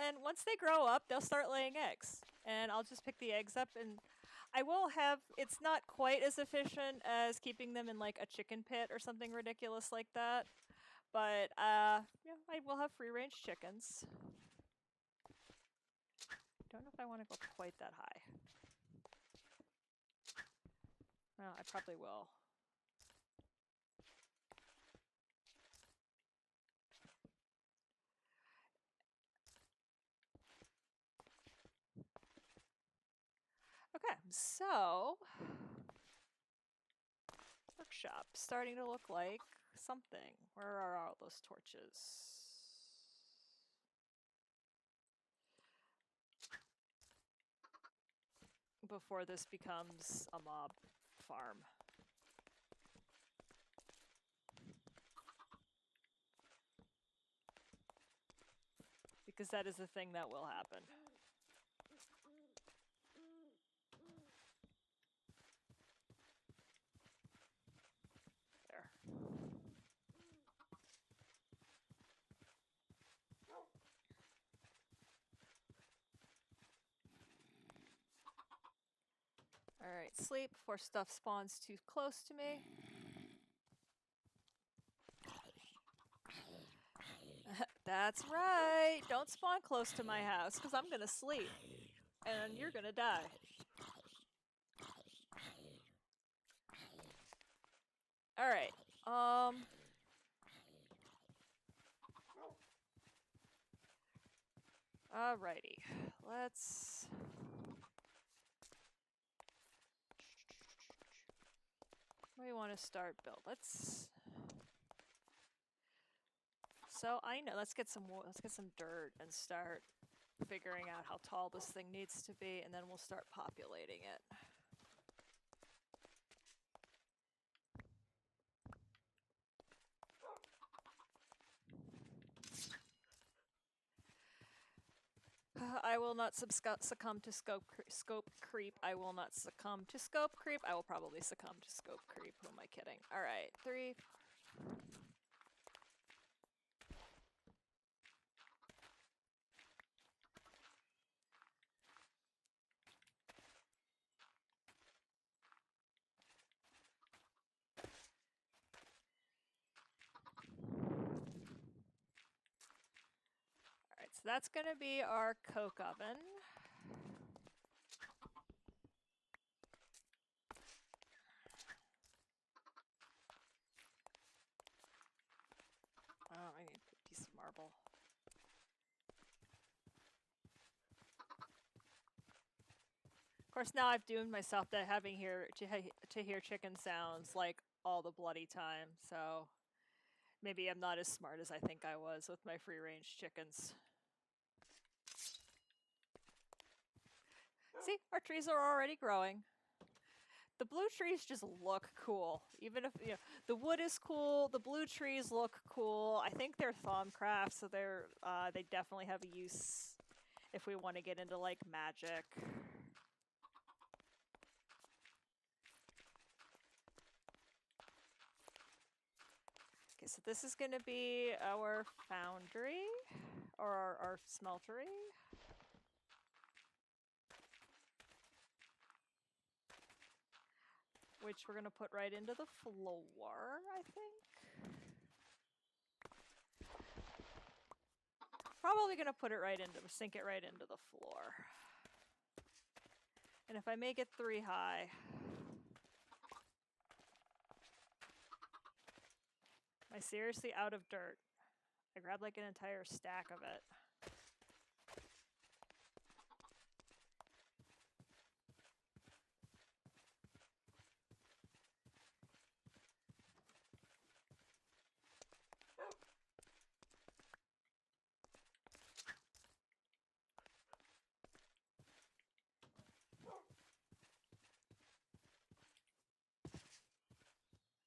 And once they grow up, they'll start laying eggs. And I'll just pick the eggs up, and I will have, it's not quite as efficient as keeping them in like a chicken pit or something ridiculous like that. But yeah, I will have free range chickens. don't know if I want to go quite that high. Well, I probably will. Okay, so workshop starting to look like something. Where are all those torches? Before this becomes a mob farm. Because that is the thing that will happen. There. Alright, sleep before stuff spawns too close to me. That's right! Don't spawn close to my house, because I'm gonna sleep. And you're gonna die. Alright, alrighty, let's... Where do you want to start build? Let's... So I know, let's get some dirt and start figuring out how tall this thing needs to be, and then we'll start populating it. I will not succumb to scope creep. I will not succumb to scope creep. I will probably succumb to scope creep. Who am I kidding? Alright, 3... Alright, so that's gonna be our coke oven. Oh, I need a piece of marble. Of course, now I've doomed myself to having to hear chicken sounds like all the bloody time, so maybe I'm not as smart as I think I was with my free-range chickens. See, our trees are already growing. The blue trees just look cool. Even if, you know, the wood is cool, the blue trees look cool. I think they're Snorshcraft, so they definitely have a use if we want to get into, like, magic. Okay, so this is going to be our foundry, or our smeltery. Which we're going to put right into the floor, I think. Probably going to put it right into, sink it right into the floor. And if I make it 3 high... Am I seriously out of dirt? I grabbed like an entire stack of it.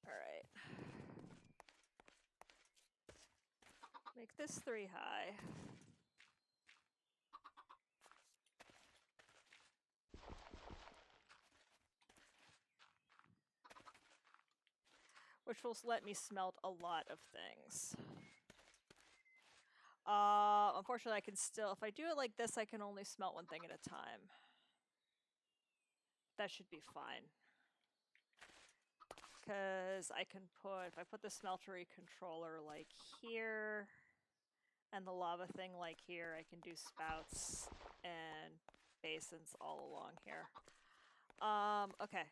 Alright. Make this 3 high. Which will let me smelt a lot of things. Unfortunately, I can still, if I do it like this, I can only smelt one thing at a time. That should be fine. Because I can put, if I put the smeltery controller like here, and the lava thing like here, I can do spouts and basins all along here. Okay.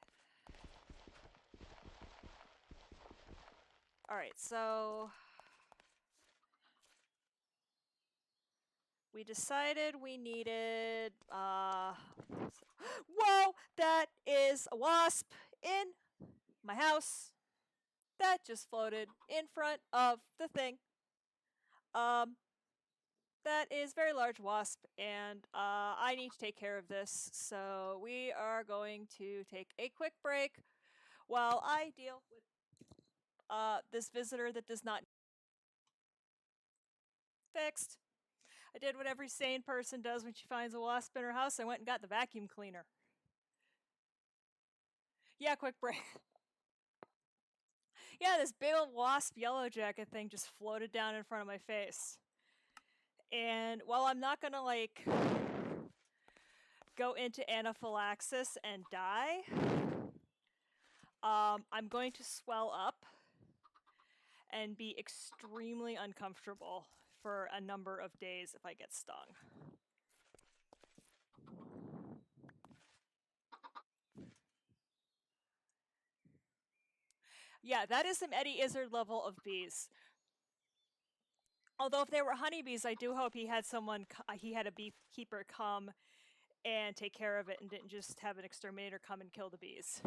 Alright, so we decided we needed, whoa! That is a wasp in my house that just floated in front of the thing. That is very large wasp, and I need to take care of this, so we are going to take a quick break while I deal with this visitor that does not fixed. I did what every sane person does when she finds a wasp in her house. I went and got the vacuum cleaner. Yeah, quick break. Yeah, this big old wasp yellow jacket thing just floated down in front of my face. And while I'm not gonna like go into anaphylaxis and die, I'm going to swell up and be extremely uncomfortable for a number of days if I get stung. Yeah, that is some Eddie Izzard level of bees. Although if they were honeybees, I do hope he had he had a beekeeper come and take care of it and didn't just have an exterminator come and kill the bees.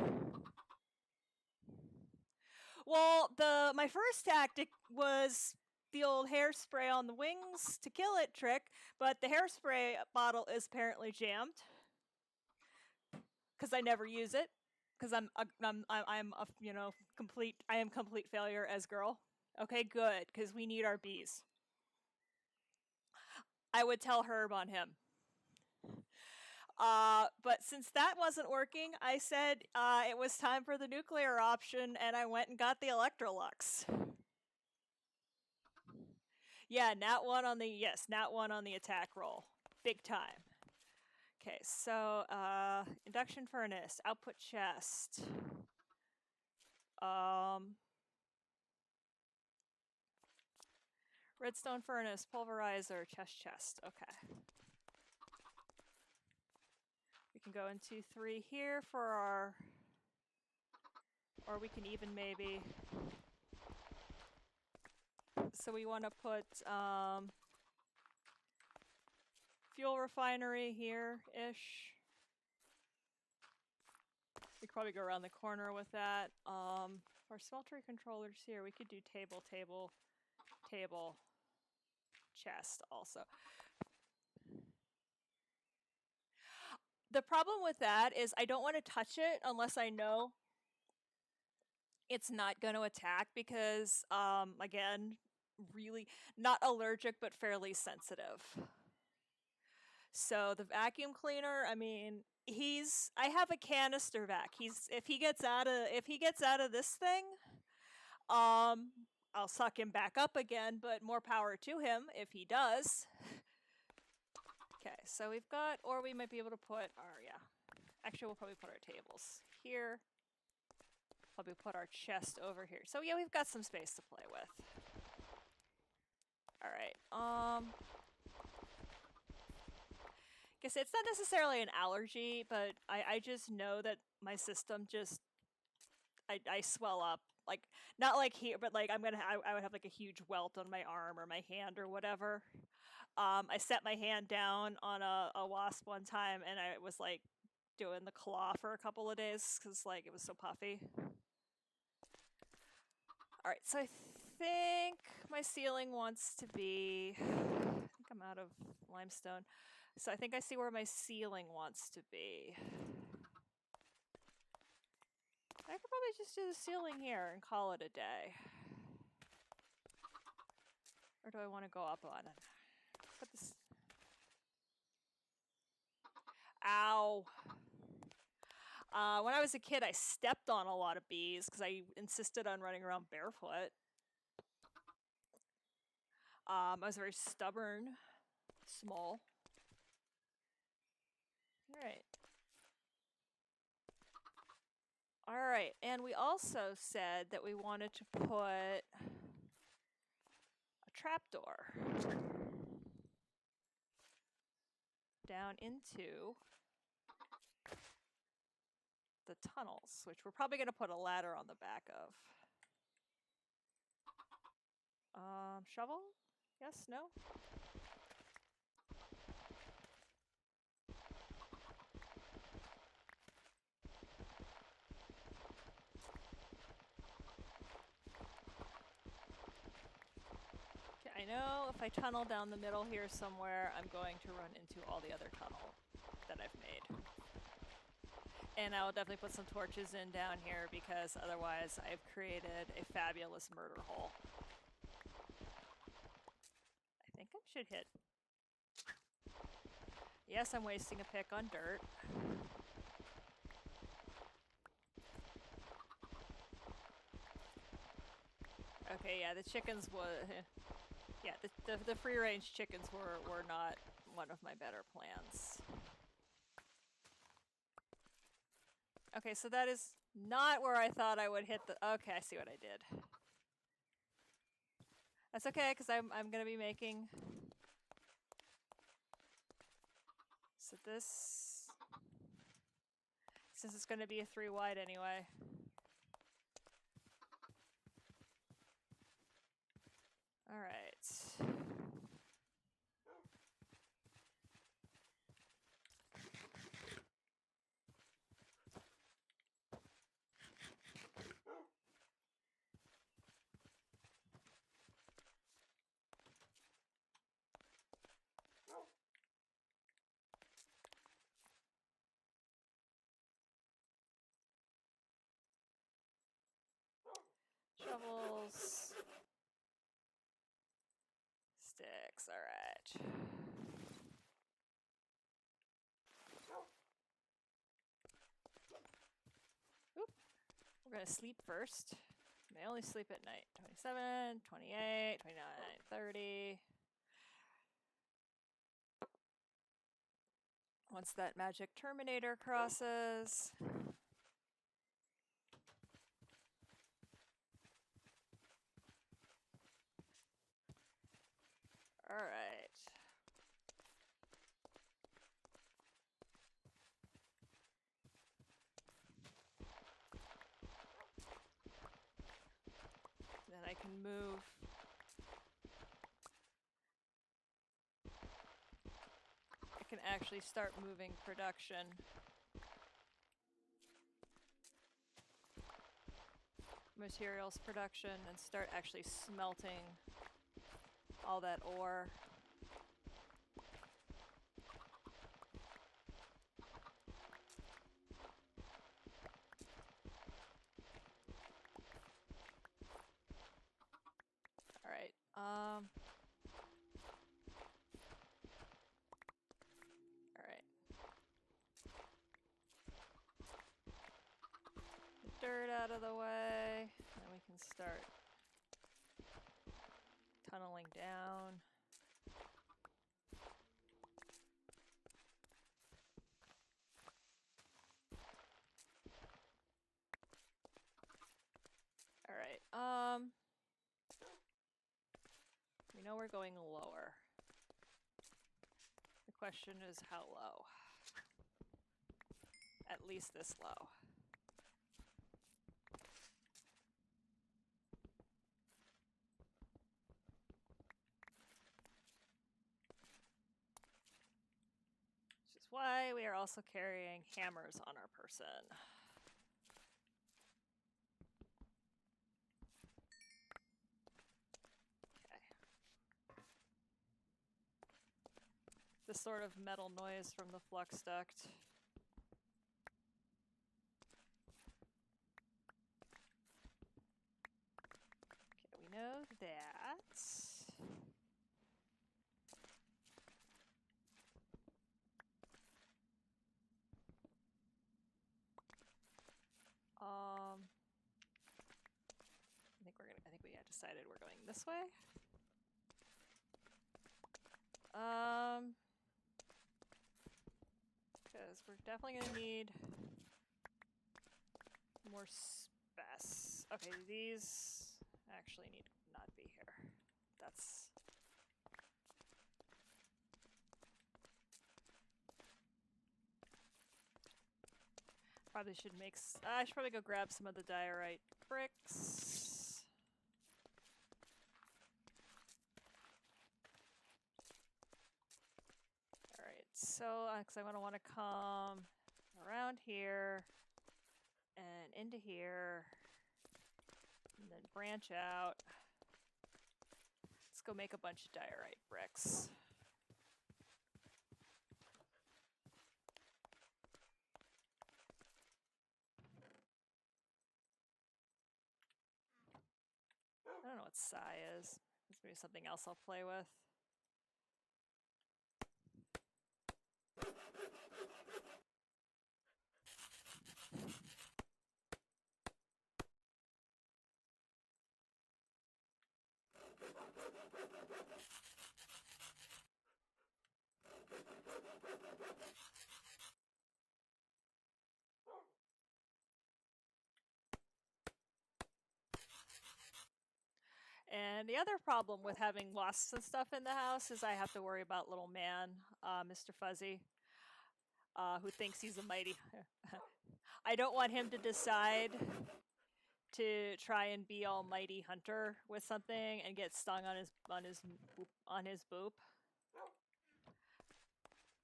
Well, my first tactic was the old hairspray on the wings to kill it trick, but the hairspray bottle is apparently jammed because I never use it because I'm a I am complete failure as girl. Okay, good, because we need our bees. I would tell Herb on him. But since that wasn't working, I said it was time for the nuclear option, and I went and got the Electrolux. Yeah, nat 1 on the attack roll. Big time. Okay, so induction furnace, output chest. Redstone furnace, pulverizer, chest. Okay. We can go into 3 here for our, or we can even maybe, so we want to put fuel refinery here-ish. We could probably go around the corner with that. Our smeltery controllers here, we could do table, chest also. The problem with that is I don't want to touch it unless I know it's not going to attack because, again, really not allergic but fairly sensitive. So the vacuum cleaner, I mean, I have a canister vac. If he gets out of this thing, I'll suck him back up again, but more power to him if he does. Okay, so we've got, or we might be able to put actually we'll probably put our tables here. Probably put our chest over here. So yeah, we've got some space to play with. Alright, guess it's not necessarily an allergy, but I just know that my system just, I swell up. Like, not like here, but like I would have like a huge welt on my arm or my hand or whatever. I set my hand down on a wasp one time and I was like doing the claw for a couple of days because like it was so puffy. Alright, so I think my ceiling wants to be, I think I'm out of limestone. So I think I see where my ceiling wants to be. I could probably just do the ceiling here and call it a day. Or do I want to go up on it? Put this. Ow. When I was a kid, I stepped on a lot of bees because I insisted on running around barefoot. I was very stubborn, small. Alright, and we also said that we wanted to put a trapdoor. down into the tunnels, which we're probably going to put a ladder on the back of. Shovel? Yes? No? Okay, I know if I tunnel down the middle here somewhere, I'm going to run into all the other tunnel that I've made. And I will definitely put some torches in down here because otherwise I've created a fabulous murder hole. I think I should hit. Yes, I'm wasting a pick on dirt. Okay, yeah, the chickens was... Yeah, the free-range chickens were not one of my better plans. Okay, so that is not where I thought I would hit the... Okay, I see what I did. That's okay, because I'm going to be making... So this... Since it's going to be a 3 wide anyway. Alright. Shovels. Sticks, alright. Oop. We're gonna sleep first. They only sleep at night. 27, 28, 29, 30. Once that magic terminator crosses. Alright. Then I can move. I can actually start moving production. Materials production and start actually smelting all that ore. Alright, alright. The dirt out of the way, and we can start tunneling down. Alright, we know we're going lower. The question is how low? At least this low. Which is why we are also carrying hammers on our person. This sort of metal noise from the flux duct. Okay, we know that. I think we had decided we're going this way. Because we're definitely gonna need more space. Okay, these actually need to not be here. That's... probably should make. I should probably go grab some of the diorite bricks. All right, so because I want to come around here and into here, and then branch out. Let's go make a bunch of diorite bricks. I don't know what psi is. It's maybe something else I'll play with. And the other problem with having wasps and stuff in the house is I have to worry about little man, Mr. Fuzzy, who thinks he's a mighty. I don't want him to decide to try and be almighty hunter with something and get stung on his boop.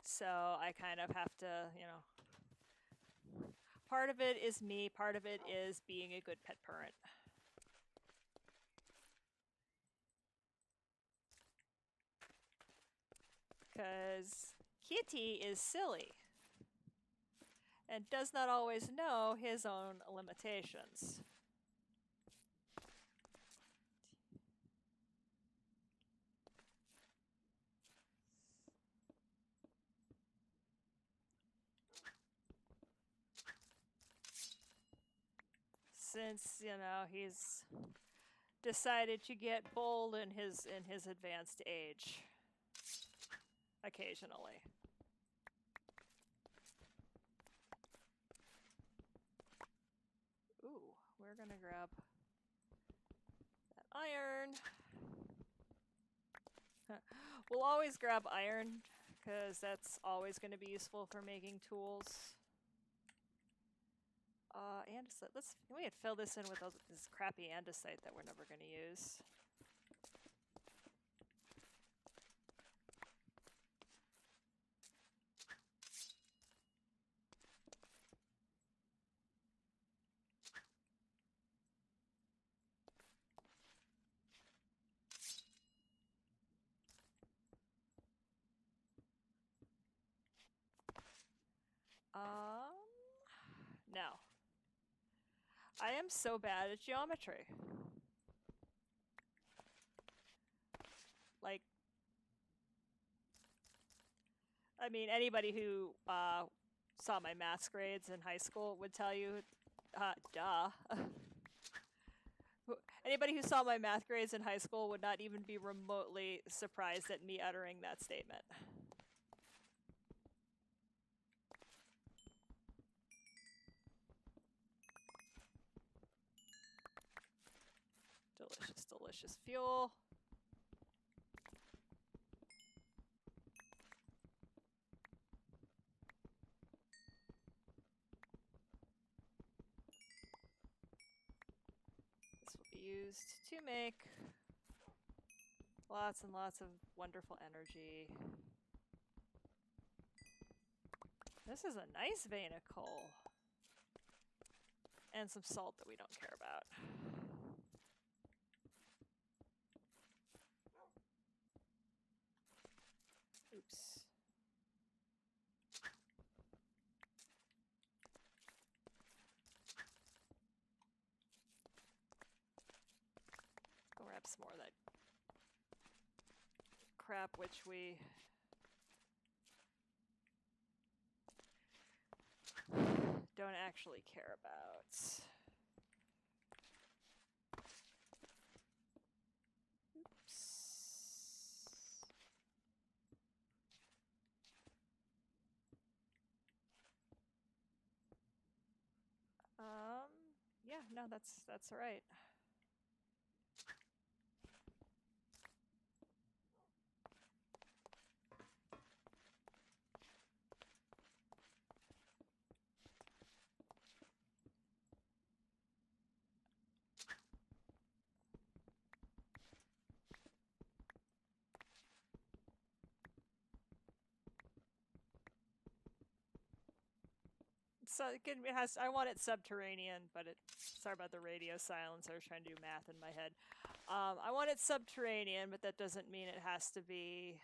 So I kind of have to, you know. Part of it is me. Part of it is being a good pet parent. Because Kitty is silly and does not always know his own limitations. Since, you know, he's decided to get bold in his advanced age occasionally. Ooh, we're gonna grab that iron. We'll always grab iron because that's always going to be useful for making tools. Andesite. Can we fill this in with this crappy andesite that we're never going to use? No. I am so bad at geometry. Like, I mean, anybody who saw my maths grades in high school would tell you, duh. Anybody who saw my math grades in high school would not even be remotely surprised at me uttering that statement. Delicious, delicious fuel. This will be used to make lots and lots of wonderful energy. This is a nice vein of coal. And some salt that we don't care about. Oops. Go grab some more of that crap, which we don't actually care about. Oops. Yeah, no, that's all right. So it has. I want it subterranean, but sorry about the radio silence. I was trying to do math in my head. I want it subterranean, but that doesn't mean it has to be,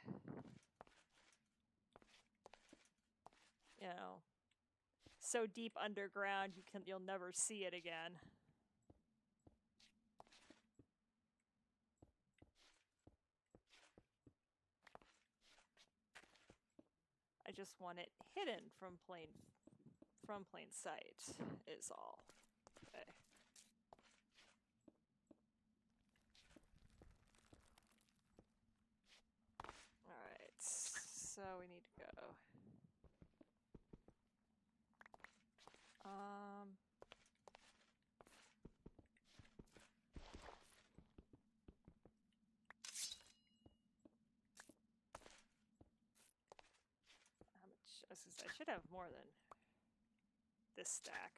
you know, so deep underground you'll never see it again. I just want it hidden from plain sight is all. Okay. Alright, so we need to go. How much? I should have more than this stack.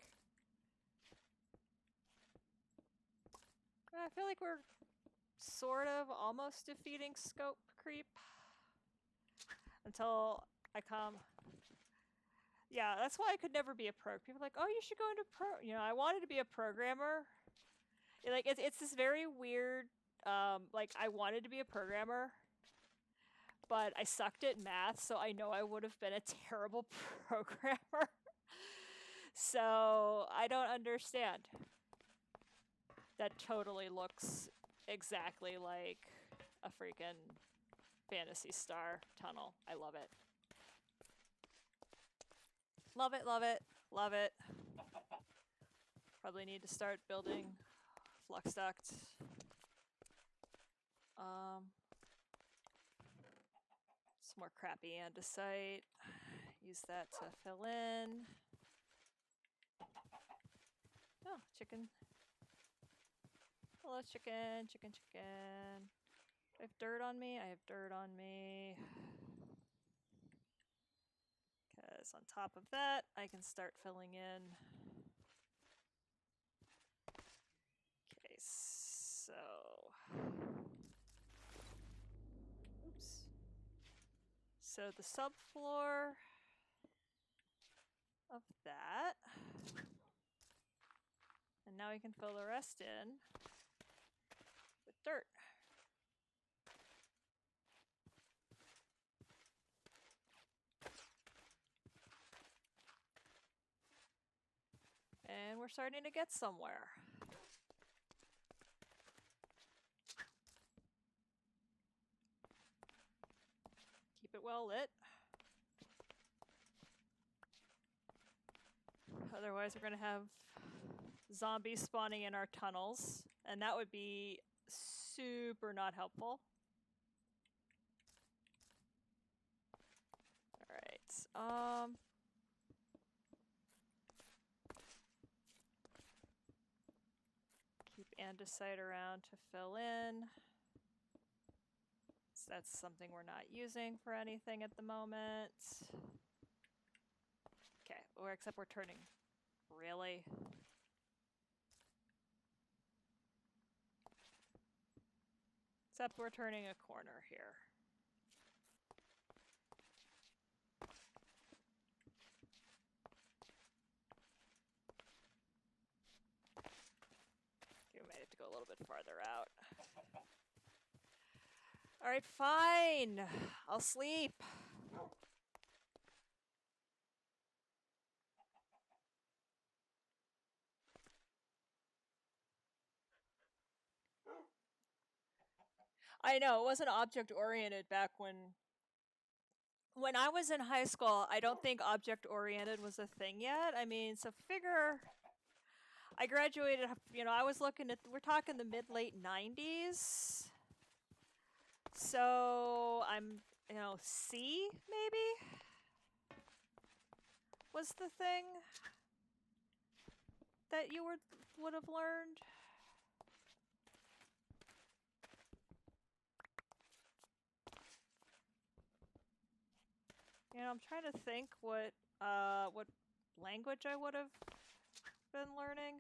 I feel like we're sort of almost defeating scope creep. Until I come. Yeah, that's why I could never be a pro. People are like, oh, you should go into pro. You know, I wanted to be a programmer. Like, it's this very weird, like, I wanted to be a programmer, but I sucked at math, so I know I would have been a terrible programmer. So I don't understand. That totally looks exactly like a freaking Phantasy Star tunnel. I love it. Love it, love it, love it. Probably need to start building flux duct. Some more crappy andesite. Use that to fill in. Oh, chicken. Hello, chicken, chicken, chicken. Do I have dirt on me? I have dirt on me. Because on top of that, I can start filling in. Okay, so... Oops. So the subfloor of that. And now we can fill the rest in with dirt. And we're starting to get somewhere. Keep it well lit. Otherwise, we're going to have zombies spawning in our tunnels, and that would be super not helpful. All right. Keep andesite around to fill in. So that's something we're not using for anything at the moment. Okay, except we're turning. Really? Except we're turning a corner here. Okay, we might have to go a little bit farther out. All right, fine. I'll sleep. I know, it wasn't object-oriented back when I was in high school. I don't think object-oriented was a thing yet. I mean, so figure... I graduated, you know, I was looking at... We're talking the mid-late 90s. So, I'm, you know, C, maybe? Was the thing that you would have learned? You know, I'm trying to think what language I would have been learning.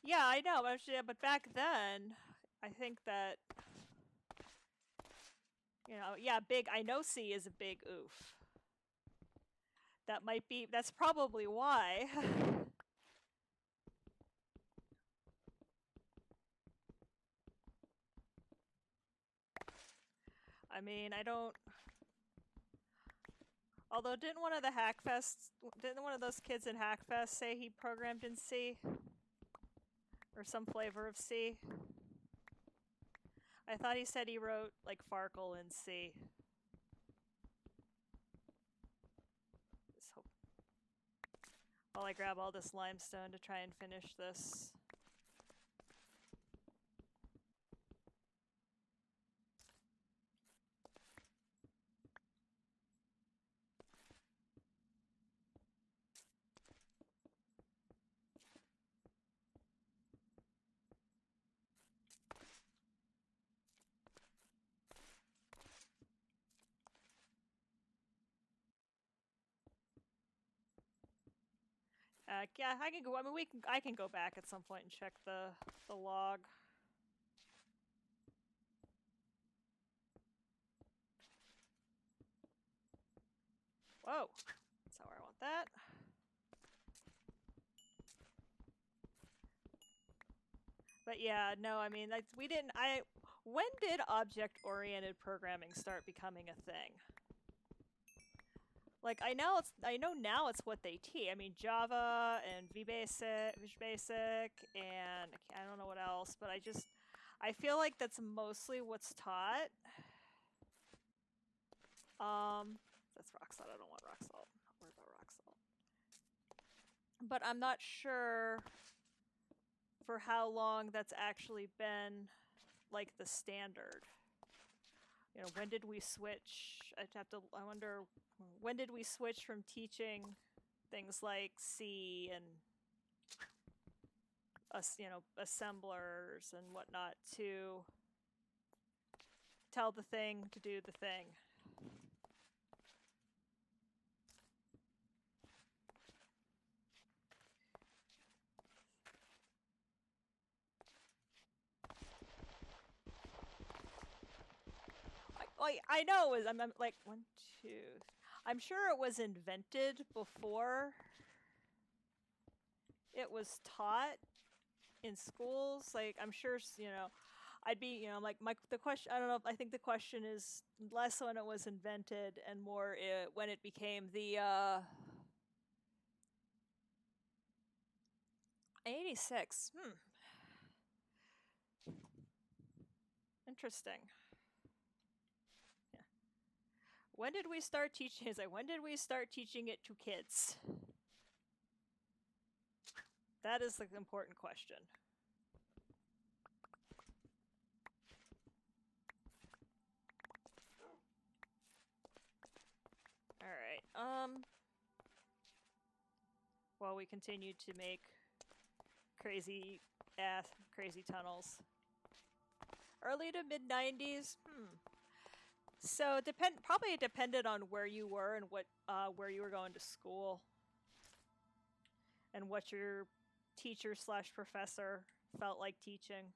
Yeah, I know, actually, but back then, I think that, you know, yeah, big, I know C is a big oof. That's probably why. I mean, I don't. Although, didn't one of those kids in Hackfest say he programmed in C? Or some flavor of C? I thought he said he wrote, like, Farkle in C. Just hope. While I grab all this limestone to try and finish this. Yeah, I can go. I mean, I can go back at some point and check the log. Whoa, that's not where I want that. But yeah, no, I mean, we didn't. When did object-oriented programming start becoming a thing? Like, I know now it's what they teach. I mean, Java and VBasic, and I don't know what else, but I feel like that's mostly what's taught. That's rock salt. I don't want rock salt. I'm not worried about rock salt. But I'm not sure for how long that's actually been, like, the standard. You know, when did we switch? I wonder, when did we switch from teaching things like C and assemblers and whatnot to tell the thing to do the thing? I know it was. I'm like 1, 2. I'm sure it was invented before it was taught in schools. Like, I'm sure, I'd be, like, the question. I don't know. I think the question is less when it was invented and more when it became the 86. Interesting. Yeah. When did we start teaching? When did we start teaching it to kids? That is the important question. All right. While we continue to make crazy tunnels. Early to mid 90s. So probably it depended on where you were and where you were going to school, and what your teacher/professor felt like teaching.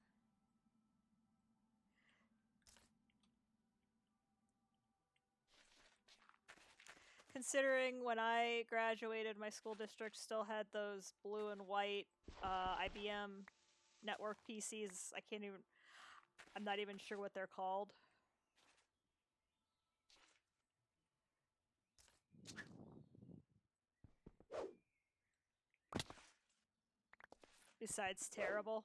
Considering when I graduated, my school district still had those blue and white IBM network PCs. I'm not even sure what they're called. Besides terrible.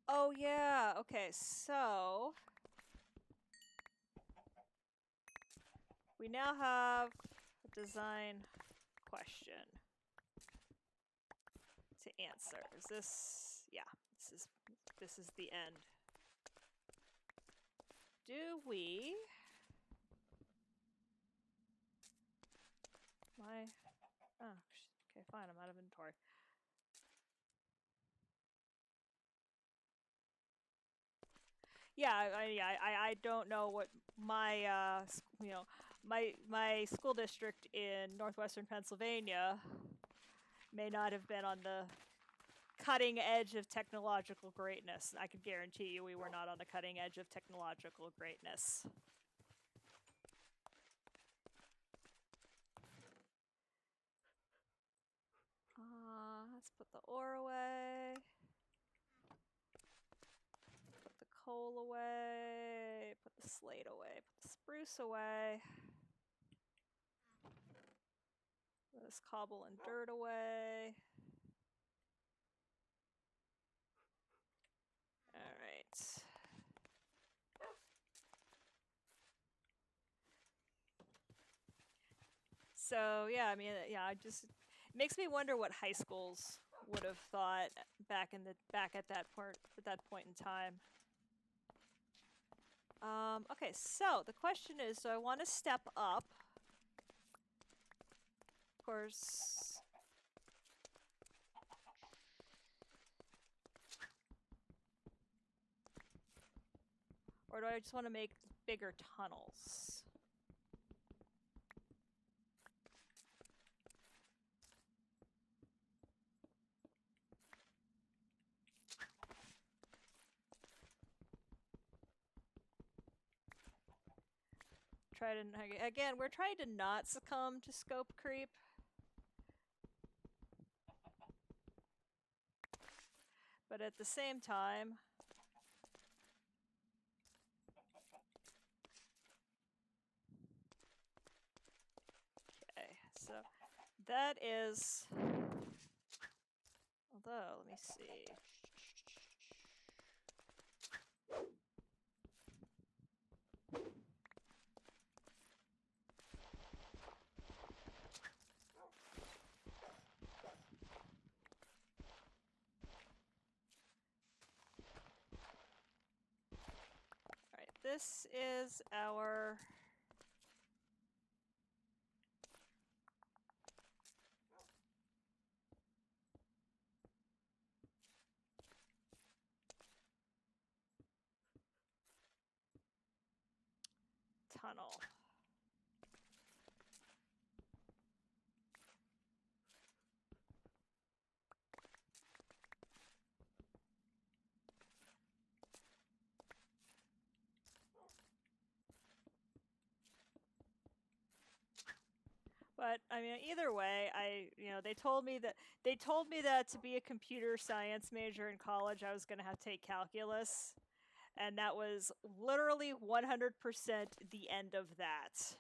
Oh yeah, okay, so we now have a design question to answer. Is this, yeah, this is the end. Do we okay, fine, I'm out of inventory. Yeah, I don't know what my my school district in northwestern Pennsylvania may not have been on the cutting edge of technological greatness. I can guarantee you we were not on the cutting edge of technological greatness. Let's put the ore away. Put the coal away. Put the slate away. Put the spruce away. Put this cobble and dirt away. All right. So yeah, I mean, yeah, it makes me wonder what high schools would have thought back at that point in time. Okay, so the question is, do I want to step up? Of course. Or do I just want to make bigger tunnels? Again, we're trying to not succumb to scope creep. But at the same time, okay, so that is, although, let me see. This is our tunnel. But I mean, either way, they told me that to be a computer science major in college, I was going to have to take calculus, and that was literally 100% the end of that.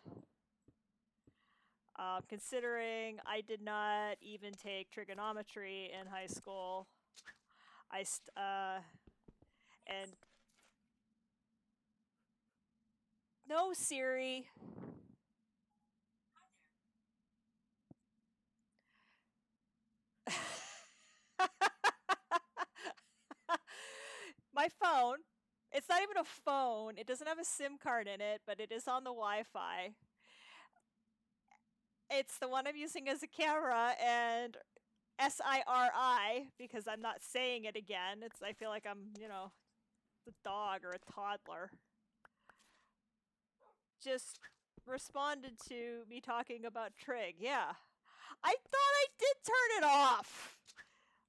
Considering I did not even take trigonometry in high school, and no, Siri. My phone, it's not even a phone. It doesn't have a SIM card in it, but it is on the Wi-Fi. It's the one I'm using as a camera, and SIRI, because I'm not saying it again. I feel like I'm, a dog or a toddler. Just responded to me talking about trig. Yeah. I thought I did turn it off.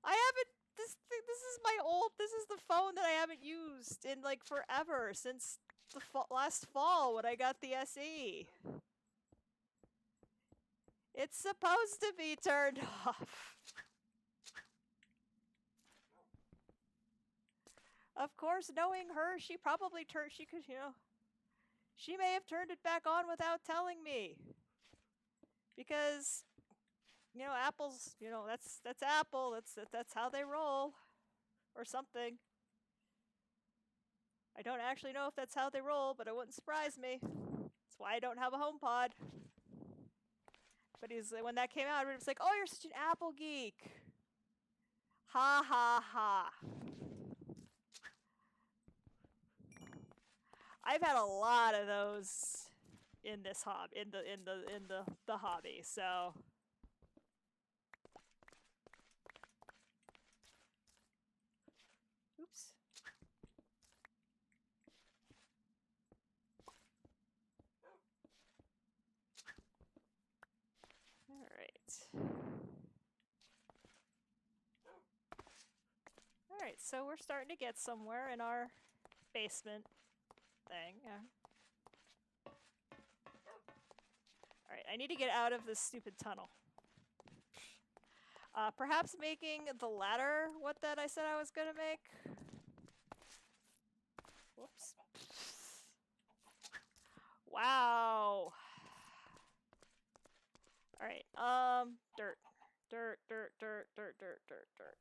I haven't. This is the phone that I haven't used in like forever, since the last fall when I got the SE. It's supposed to be turned off. Of course, knowing her, she may have turned it back on without telling me. Because, Apple's, that's Apple. That's how they roll. Or something. I don't actually know if that's how they roll, but it wouldn't surprise me. That's why I don't have a HomePod. But when that came out, everybody was like, "Oh, you're such an Apple geek." Ha ha ha. I've had a lot of those in this hobby, in the hobby. So oops. Alright, so we're starting to get somewhere in our basement thing. Alright, I need to get out of this stupid tunnel. Perhaps making the ladder what that I said I was gonna make. Whoops. Wow. Alright, dirt. Dirt, dirt, dirt, dirt, dirt, dirt, dirt.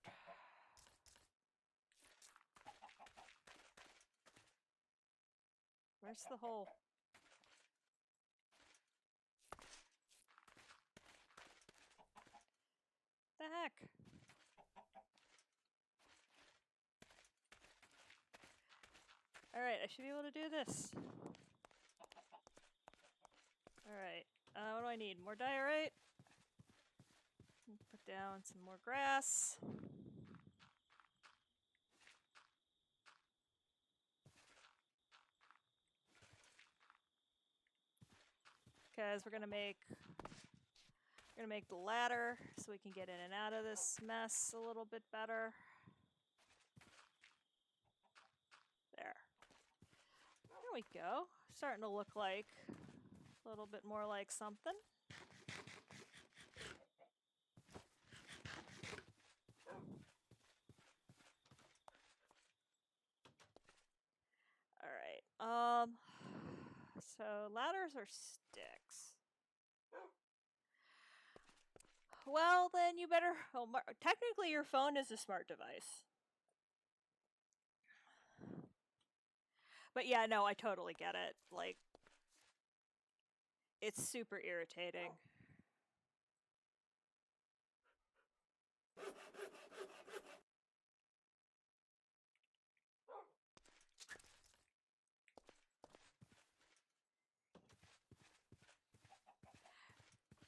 Where's the hole? The heck? Alright, I should be able to do this. Alright, what do I need? More diorite? Put down some more grass. Because we're gonna make the ladder so we can get in and out of this mess a little bit better. There. There we go. Starting to look like a little bit more like something. Alright, so ladders are sticks. Well, then you better... Well, technically your phone is a smart device. But yeah, no, I totally get it. Like, it's super irritating.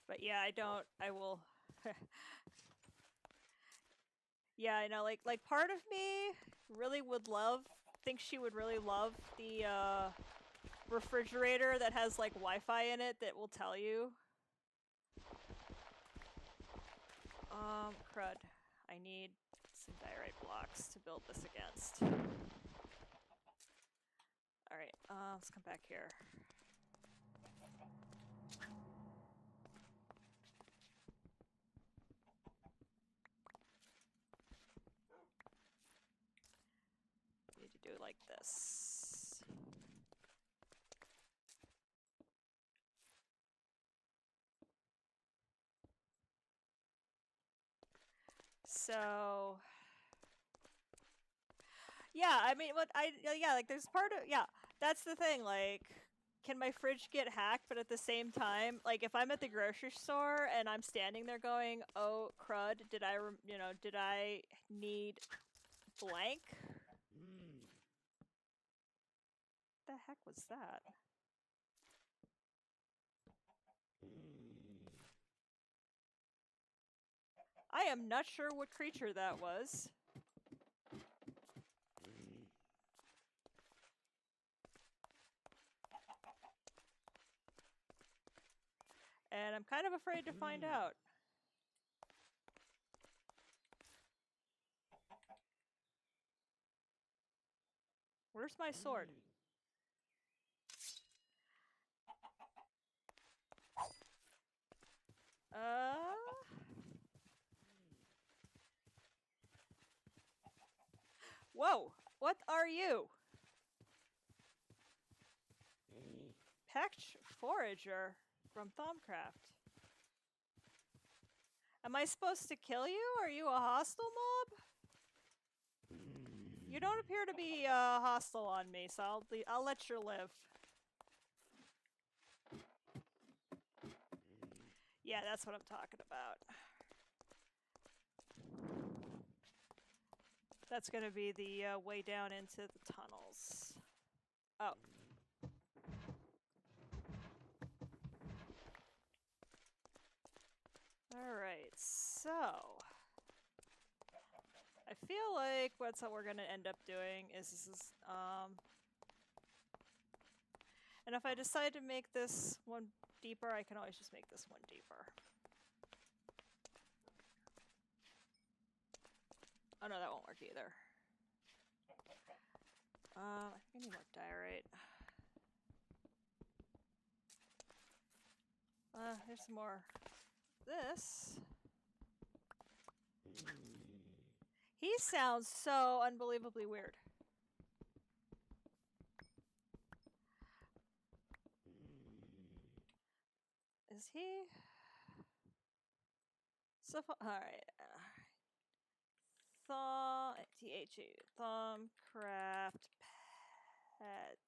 But yeah, I will... Yeah, I know, like part of me really thinks she would really love the, refrigerator that has, like, Wi-Fi in it that will tell you. Crud. I need some diorite blocks to build this against. Alright, let's come back here. Need to do it like this. So... Yeah, I mean, like, there's part of... Yeah, that's the thing, like... Can my fridge get hacked, but at the same time, like, if I'm at the grocery store and I'm standing there going, oh, crud, did I need blank? The heck was that? I am not sure what creature that was. And I'm kind of afraid to find out. Where's my sword? Whoa! What are you? Pecked Forager from Snorshcraft. Am I supposed to kill you? Are you a hostile mob? You don't appear to be hostile on me, so I'll let you live. Yeah, that's what I'm talking about. That's gonna be the way down into the tunnels. Oh. Alright, so... I feel like what we're gonna end up doing is and if I decide to make this one deeper, I can always just make this one deeper. Oh no, that won't work either. I think I need more diorite. There's some more. This. He sounds so unbelievably weird. Is he? So alright. Thumbcraft patch.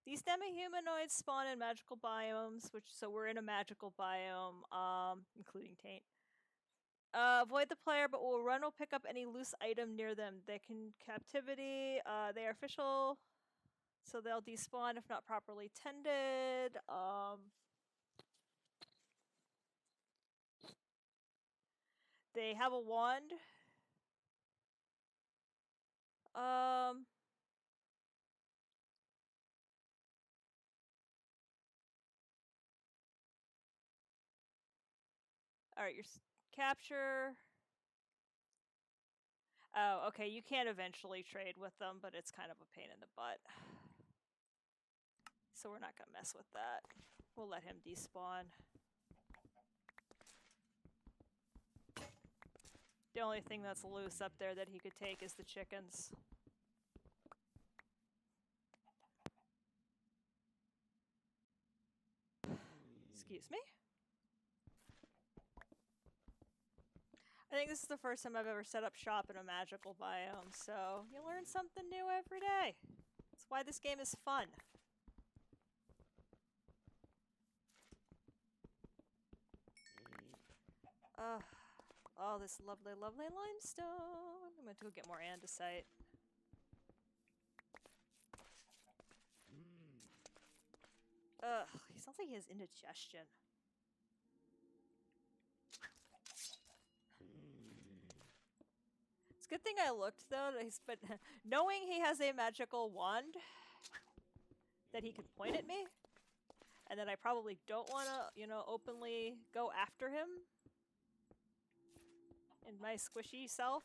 These demi-humanoids spawn in magical biomes, so we're in a magical biome, including taint. Avoid the player, but will run or pick up any loose item near them. They can captivity. They are official, so they'll despawn if not properly tended. They have a wand. Alright, your capture. Oh, okay, you can eventually trade with them, but it's kind of a pain in the butt. So we're not going to mess with that. We'll let him despawn. The only thing that's loose up there that he could take is the chickens. Excuse me? I think this is the first time I've ever set up shop in a magical biome, so you learn something new every day. That's why this game is fun. Oh, this lovely, lovely limestone. I'm going to go get more andesite. He sounds like he has indigestion. It's a good thing I looked, though, but knowing he has a magical wand that he could point at me, and that I probably don't want to, openly go after him in my squishy self.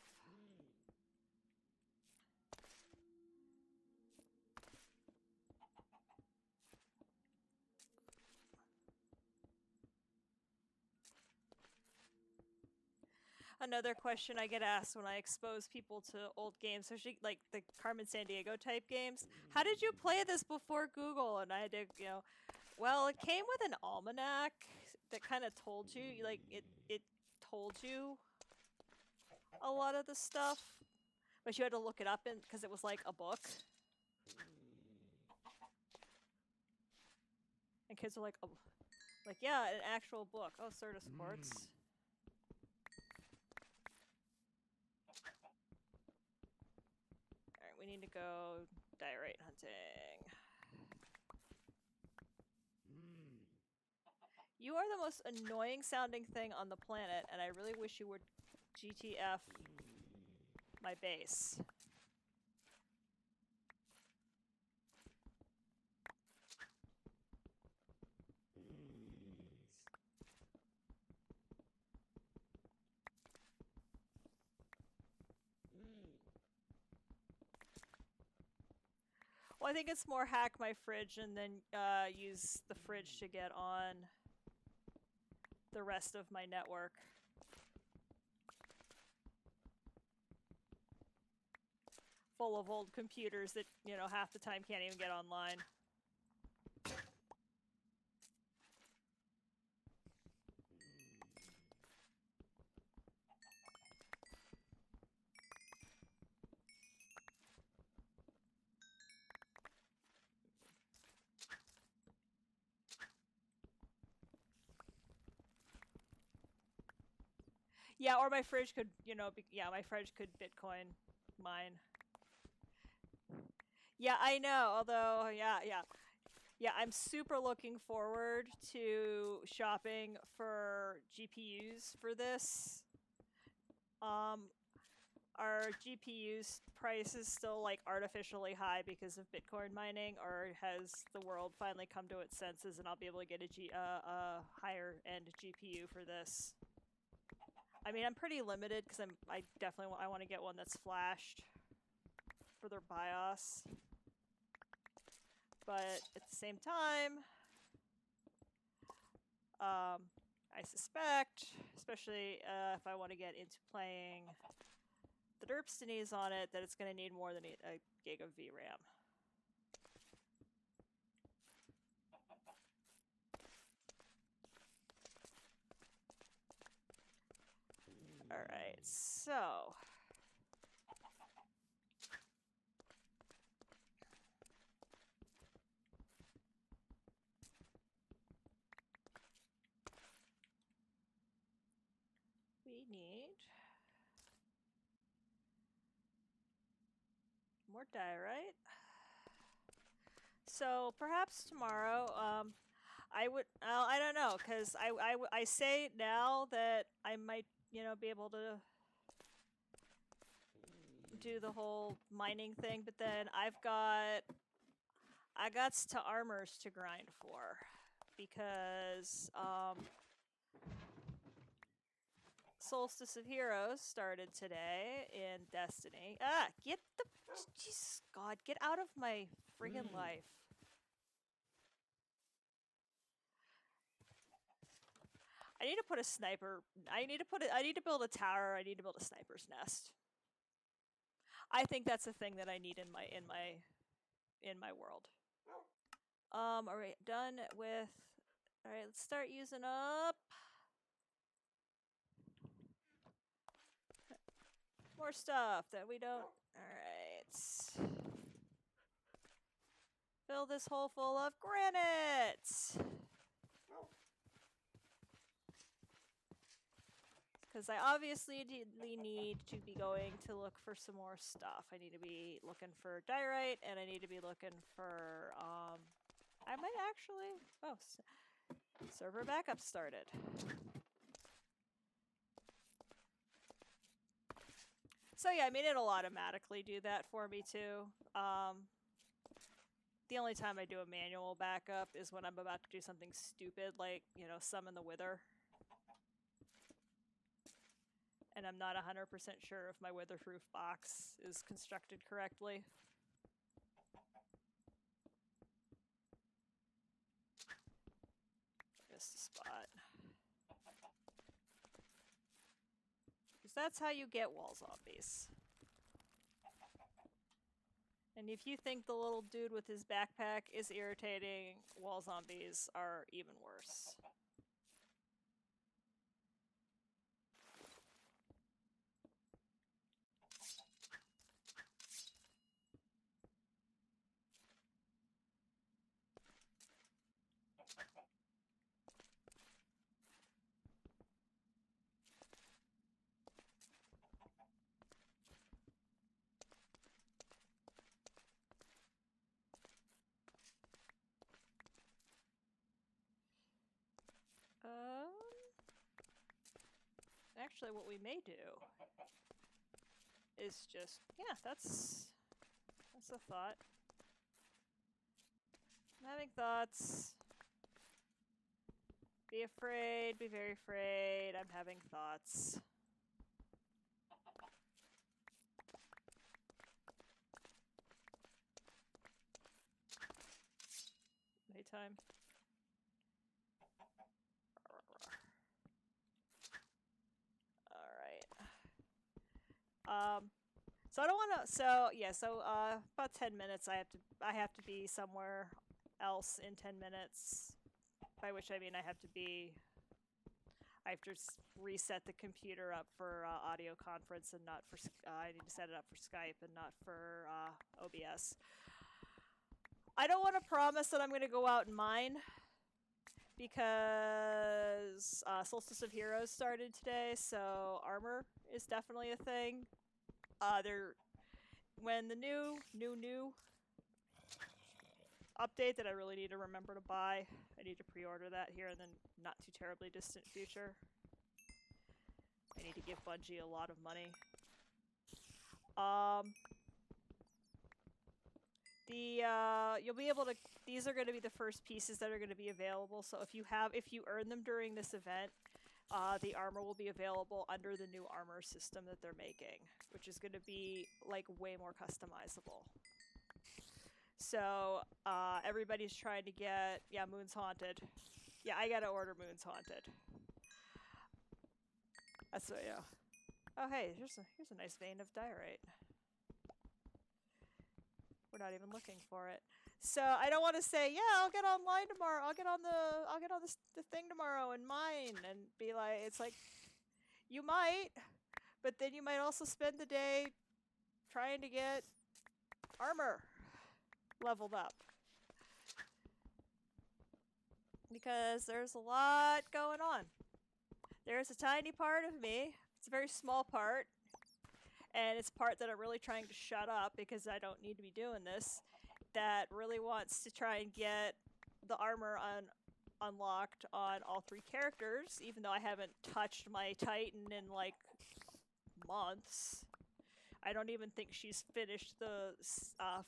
Another question I get asked when I expose people to old games, especially like the Carmen Sandiego type games, how did you play this before Google? And I had to, well, it came with an almanac that kind of told you, like, it told you a lot of the stuff, but you had to look it up because it was like a book. And kids are like, oh, like, yeah, an actual book. Oh, Certus Quartz. Alright, we need to go diorite hunting. You are the most annoying sounding thing on the planet, and I really wish you would GTF my base. Well, I think it's more hack my fridge and then use the fridge to get on the rest of my network. Full of old computers that, half the time can't even get online. Yeah, or my fridge could, my fridge could Bitcoin mine. Yeah, I know, although, yeah, I'm super looking forward to shopping for GPUs for this. Are GPU's prices still like artificially high because of Bitcoin mining, or has the world finally come to its senses and I'll be able to get a higher end GPU for this? I mean, I'm pretty limited because I definitely want to get one that's flashed for their BIOS, but at the same time, I suspect, especially if I want to get into playing the derpstinies on it, that it's going to need more than a gig of VRAM. Alright, so... we need... more diorite. So, perhaps tomorrow, I would... I don't know, because I say now that I might, you know, be able to do the whole mining thing, but then I got to armors to grind for, because Solstice of Heroes started today in Destiny. Get the... Jesus God, get out of my friggin' life. I need to put a sniper... I need to build a tower, I need to build a sniper's nest. I think that's a thing that I need in my world. Alright, done with... Alright, let's start using up... more stuff that we don't... Alright. Fill this hole full of granite! Because I obviously need to be going to look for some more stuff. I need to be looking for diorite, and I need to be looking for... I might actually... Oh, server backup started. So yeah, I mean, it'll automatically do that for me too. The only time I do a manual backup is when I'm about to do something stupid, like, you know, summon the Wither. And I'm not 100% sure if my witherproof box is constructed correctly. Missed a spot. Because that's how you get wall zombies. And if you think the little dude with his backpack is irritating, wall zombies are even worse. Actually, what we may do is just... Yeah, that's a thought. I'm having thoughts. Be afraid, be very afraid. I'm having thoughts. Nighttime. So I don't want to. So yeah. So about 10 minutes. I have to be somewhere else in 10 minutes. By which I mean I have to reset the computer up for audio conference and not for. I need to set it up for Skype and not for OBS. I don't want to promise that I'm going to go out and mine, because Solstice of Heroes started today, so armor is definitely a thing. When the new update that I really need to remember to buy, I need to pre-order that here in the not too terribly distant future. I need to give Bungie a lot of money. You'll be able to. These are going to be the first pieces that are going to be available. So if you earn them during this event, the armor will be available under the new armor system that they're making, which is going to be like way more customizable. So everybody's trying to get Moon's Haunted. Yeah, I gotta order Moon's Haunted. That's what, yeah. Oh hey, here's a nice vein of diorite. We're not even looking for it. So I don't want to say, yeah, I'll get online tomorrow. I'll get on the thing tomorrow and mine, and be like, it's like, you might, but then you might also spend the day trying to get armor leveled up. Because there's a lot going on. There's a tiny part of me. It's a very small part. And it's a part that I'm really trying to shut up because I don't need to be doing this. That really wants to try and get the armor unlocked on all 3 characters, even though I haven't touched my Titan in like months. I don't even think she's finished the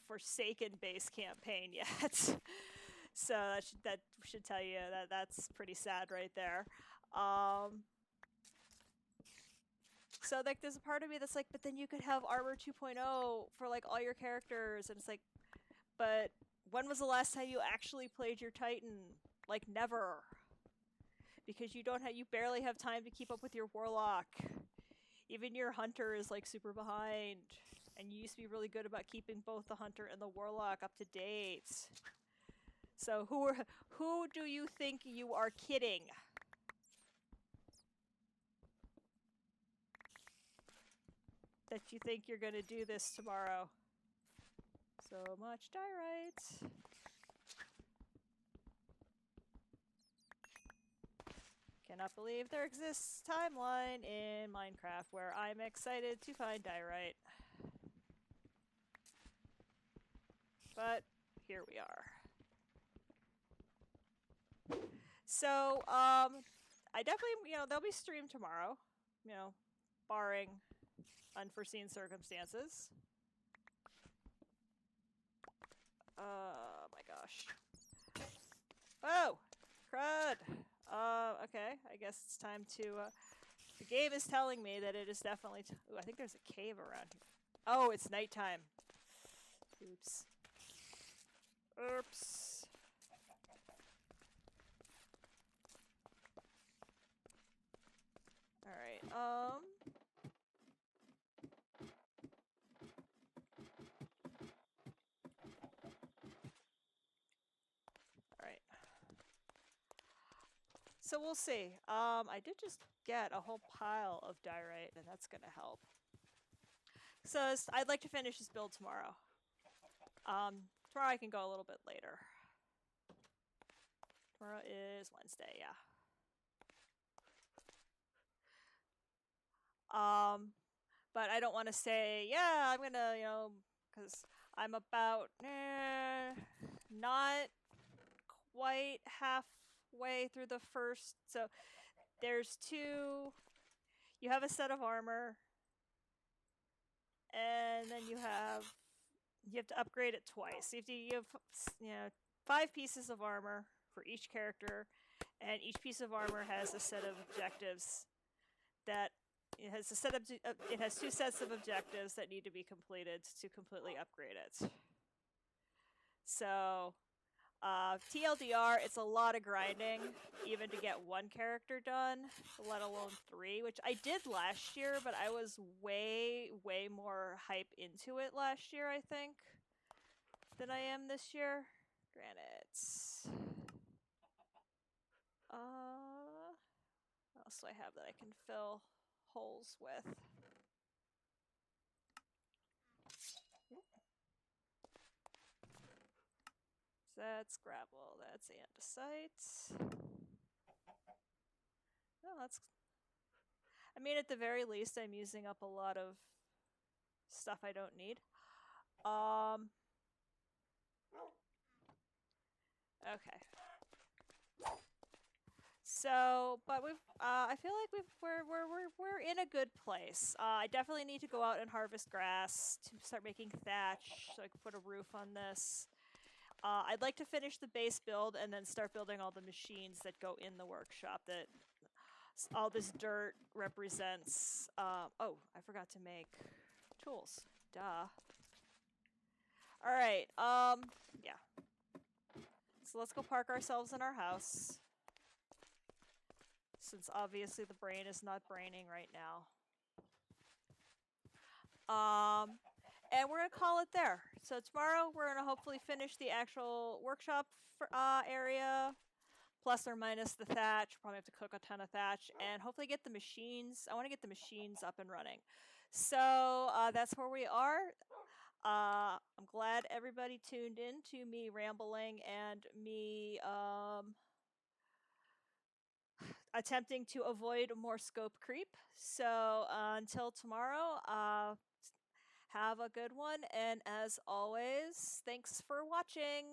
Forsaken base campaign yet. So that should tell you that that's pretty sad right there. So like there's a part of me that's like, but then you could have Armor 2.0 for like all your characters, and it's like, but when was the last time you actually played your Titan? Like never. Because you barely have time to keep up with your Warlock. Even your Hunter is like super behind. And you used to be really good about keeping both the Hunter and the Warlock up to date. So who do you think you are kidding? That you think you're gonna do this tomorrow? So much diorite. Cannot believe there exists a timeline in Minecraft where I'm excited to find diorite. But here we are. So, I definitely, there'll be stream tomorrow, barring unforeseen circumstances. Oh my gosh. Oh! Crud! Okay, I guess it's time to, the game is telling me that it is definitely, ooh, I think there's a cave around here. Oh, it's nighttime. Oops. Oops. Alright, Alright. So we'll see. I did just get a whole pile of diorite, and that's gonna help. So I'd like to finish this build tomorrow. Tomorrow I can go a little bit later. Tomorrow is Wednesday, yeah. But I don't want to say, yeah, I'm gonna, because I'm about not quite halfway through the first. So there's 2. You have a set of armor, and then you have to upgrade it twice. You have 5 pieces of armor for each character, and each piece of armor has a set of objectives that it has 2 sets of objectives that need to be completed to completely upgrade it. So TLDR, it's a lot of grinding even to get 1 character done, let alone 3, which I did last year, but I was way more hype into it last year, I think, than I am this year. Granite. What else do I have that I can fill holes with? That's gravel. That's andesite. Oh, that's... I mean, at the very least, I'm using up a lot of stuff I don't need. Okay. So, but I feel like we're in a good place. I definitely need to go out and harvest grass to start making thatch, so I can put a roof on this. I'd like to finish the base build and then start building all the machines that go in the workshop. That all this dirt represents. Oh, I forgot to make tools. Duh. All right. Yeah. So let's go park ourselves in our house. Since obviously the brain is not braining right now. And we're gonna call it there. So tomorrow we're gonna hopefully finish the actual workshop area, plus or minus the thatch. Probably have to cook a ton of thatch, and hopefully get the machines. I want to get the machines up and running. So that's where we are. I'm glad everybody tuned in to me rambling and me attempting to avoid more scope creep. So until tomorrow, have a good one. And as always, thanks for watching.